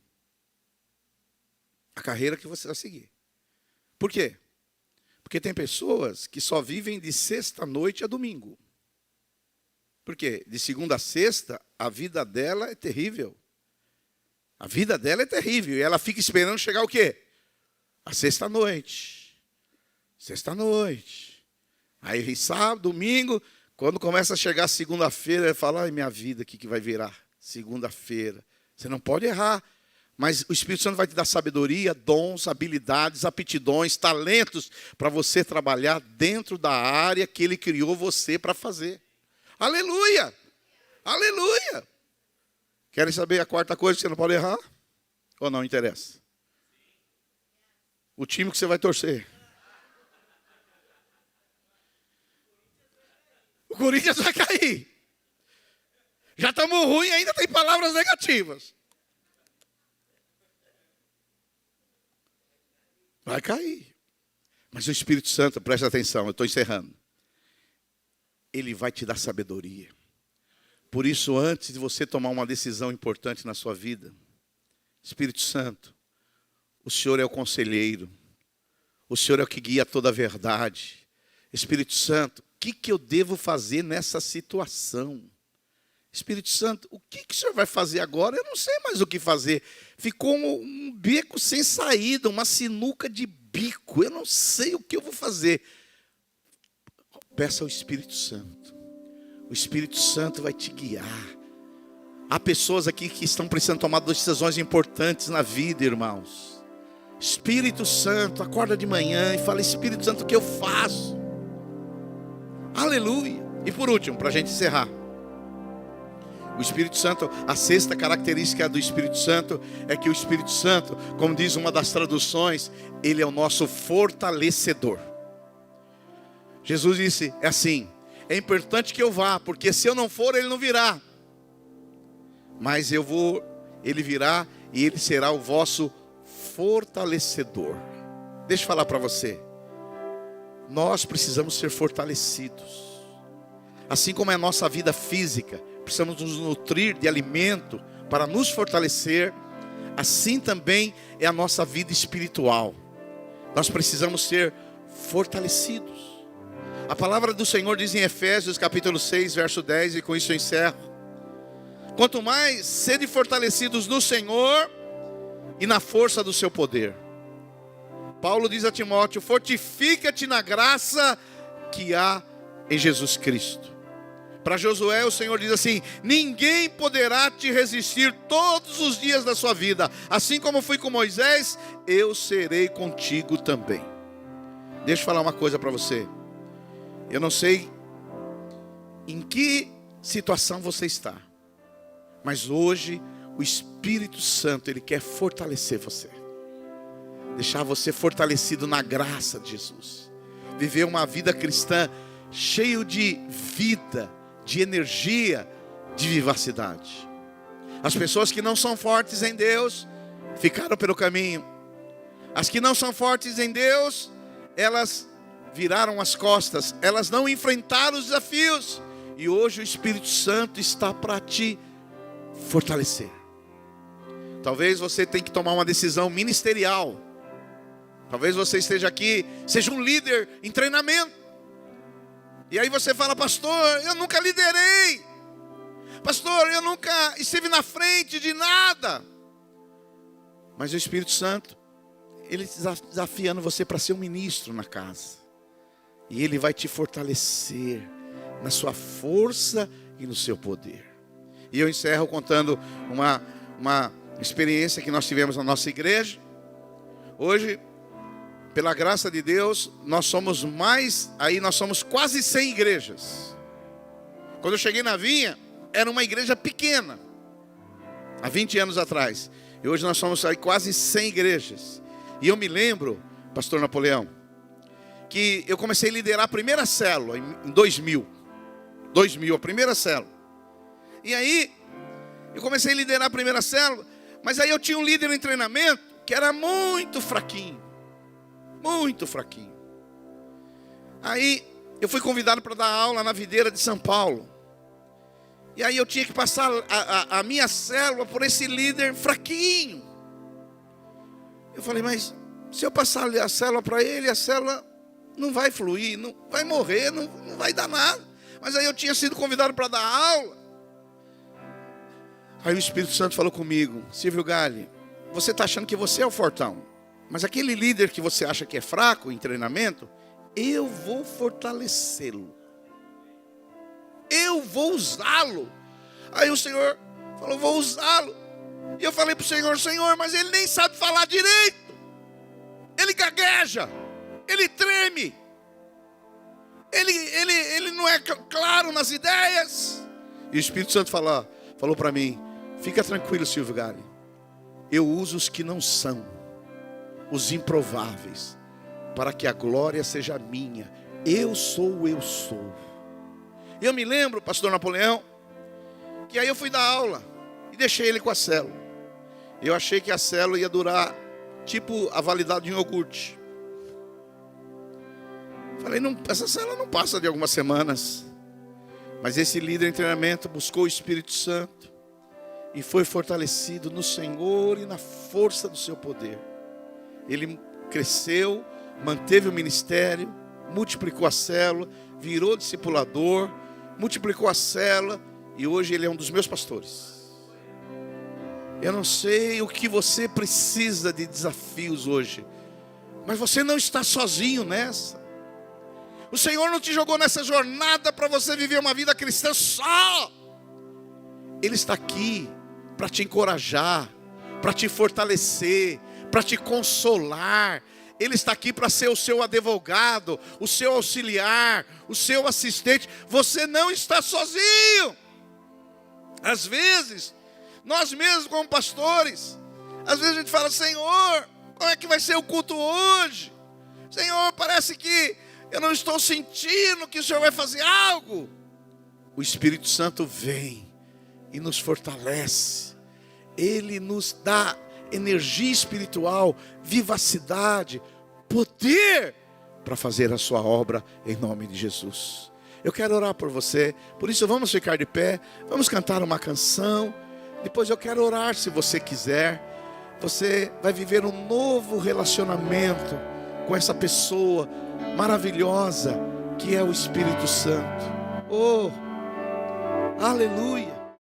A carreira que você vai seguir. Por quê? Porque tem pessoas que só vivem de sexta-noite a domingo. Por quê? De segunda a sexta, a vida dela é terrível. A vida dela é terrível. E ela fica esperando chegar o quê? A sexta-noite. Sexta-noite. Aí vem sábado, domingo. Quando começa a chegar segunda-feira, ele fala, ai, minha vida, o que vai virar? Segunda-feira. Você não pode errar. Mas o Espírito Santo vai te dar sabedoria, dons, habilidades, aptidões, talentos para você trabalhar dentro da área que Ele criou você para fazer. Aleluia! Aleluia! Querem saber a quarta coisa que você não pode errar? Ou não interessa? O time que você vai torcer. O Corinthians vai cair. Já estamos ruins e ainda tem palavras negativas. Vai cair. Mas o Espírito Santo, presta atenção, eu estou encerrando. Ele vai te dar sabedoria. Por isso, antes de você tomar uma decisão importante na sua vida, Espírito Santo, o Senhor é o conselheiro. O Senhor é o que guia toda a verdade. Espírito Santo, o que eu devo fazer nessa situação? Espírito Santo, o que o Senhor vai fazer agora? Eu não sei mais o que fazer. Ficou um beco sem saída, uma sinuca de bico. Eu não sei o que eu vou fazer. Peça ao Espírito Santo. O Espírito Santo vai te guiar. Há pessoas aqui que estão precisando tomar decisões importantes na vida, irmãos. Espírito Santo, acorda de manhã e fala, Espírito Santo, o que eu faço? Aleluia. E por último, para a gente encerrar. O Espírito Santo, a sexta característica do Espírito Santo é que o Espírito Santo, como diz uma das traduções, ele é o nosso fortalecedor. Jesus disse, é assim, é importante que eu vá, porque se eu não for, ele não virá. Mas eu vou, ele virá e ele será o vosso fortalecedor. Deixa eu falar para você. Nós precisamos ser fortalecidos. Assim como é a nossa vida física, precisamos nos nutrir de alimento para nos fortalecer. Assim também é a nossa vida espiritual. Nós precisamos ser fortalecidos. A palavra do Senhor diz em Efésios capítulo 6, verso 10, e com isso eu encerro. Quanto mais sede fortalecidos no Senhor e na força do seu poder. Paulo diz a Timóteo, fortifica-te na graça que há em Jesus Cristo. Para Josué o Senhor diz assim, ninguém poderá te resistir todos os dias da sua vida. Assim como fui com Moisés, eu serei contigo também. Deixa eu falar uma coisa para você. Eu não sei em que situação você está. Mas hoje o Espírito Santo, Ele quer fortalecer você. Deixar você fortalecido na graça de Jesus. Viver uma vida cristã cheio de vida, de energia, de vivacidade. As pessoas que não são fortes em Deus, ficaram pelo caminho. As que não são fortes em Deus, elas viraram as costas. Elas não enfrentaram os desafios. E hoje o Espírito Santo está para te fortalecer. Talvez você tenha que tomar uma decisão ministerial. Talvez você esteja aqui, seja um líder em treinamento. E aí você fala, pastor, eu nunca liderei. Pastor, eu nunca estive na frente de nada. Mas o Espírito Santo, Ele está desafiando você para ser um ministro na casa. E Ele vai te fortalecer na sua força e no seu poder. E eu encerro contando uma experiência que nós tivemos na nossa igreja. Hoje, pela graça de Deus, nós somos quase 100 igrejas. Quando eu cheguei na Vinha, era uma igreja pequena, há 20 anos atrás. E hoje nós somos aí quase 100 igrejas. E eu me lembro, pastor Napoleão, que eu comecei a liderar a primeira célula em 2000, a primeira célula. E aí, eu comecei a liderar a primeira célula, mas aí eu tinha um líder em treinamento que era muito fraquinho. Muito fraquinho. Aí, eu fui convidado para dar aula na Videira de São Paulo. E aí eu tinha que passar a minha célula por esse líder fraquinho. Eu falei, mas se eu passar a célula para ele, a célula não vai fluir, não vai morrer, não vai dar nada. Mas aí eu tinha sido convidado para dar aula. Aí o Espírito Santo falou comigo, Silvio Galli, você está achando que você é o fortão, mas aquele líder que você acha que é fraco em treinamento, eu vou fortalecê-lo. Eu vou usá-lo. Aí o Senhor falou, vou usá-lo. E eu falei para o Senhor, Senhor, mas ele nem sabe falar direito. Ele gagueja, ele treme. Ele não é claro nas ideias. E o Espírito Santo falou para mim, fica tranquilo, Silvio Galli. Eu uso os que não são, os improváveis, para que a glória seja minha. Eu sou. Eu me lembro, pastor Napoleão, que aí eu fui dar aula e deixei ele com a célula. Eu achei que a célula ia durar tipo a validade de um iogurte. Falei, não, essa célula não passa de algumas semanas. Mas esse líder em treinamento buscou o Espírito Santo e foi fortalecido no Senhor e na força do seu poder. Ele cresceu, manteve o ministério, multiplicou a célula, virou discipulador, multiplicou a célula e hoje ele é um dos meus pastores. Eu não sei o que você precisa de desafios hoje, mas você não está sozinho nessa. O Senhor não te jogou nessa jornada para você viver uma vida cristã só. Ele está aqui para te encorajar, para te fortalecer, para te consolar. Ele está aqui para ser o seu advogado, o seu auxiliar, o seu assistente. Você não está sozinho. Às vezes, nós mesmos como pastores, às vezes a gente fala, Senhor, como é que vai ser o culto hoje? Senhor, parece que eu não estou sentindo que o Senhor vai fazer algo. O Espírito Santo vem e nos fortalece. Ele nos dá energia espiritual, vivacidade, poder para fazer a sua obra em nome de Jesus. Eu quero orar por você, por isso vamos ficar de pé, vamos cantar uma canção, depois eu quero orar se você quiser. Você vai viver um novo relacionamento com essa pessoa maravilhosa que é o Espírito Santo. Oh, aleluia!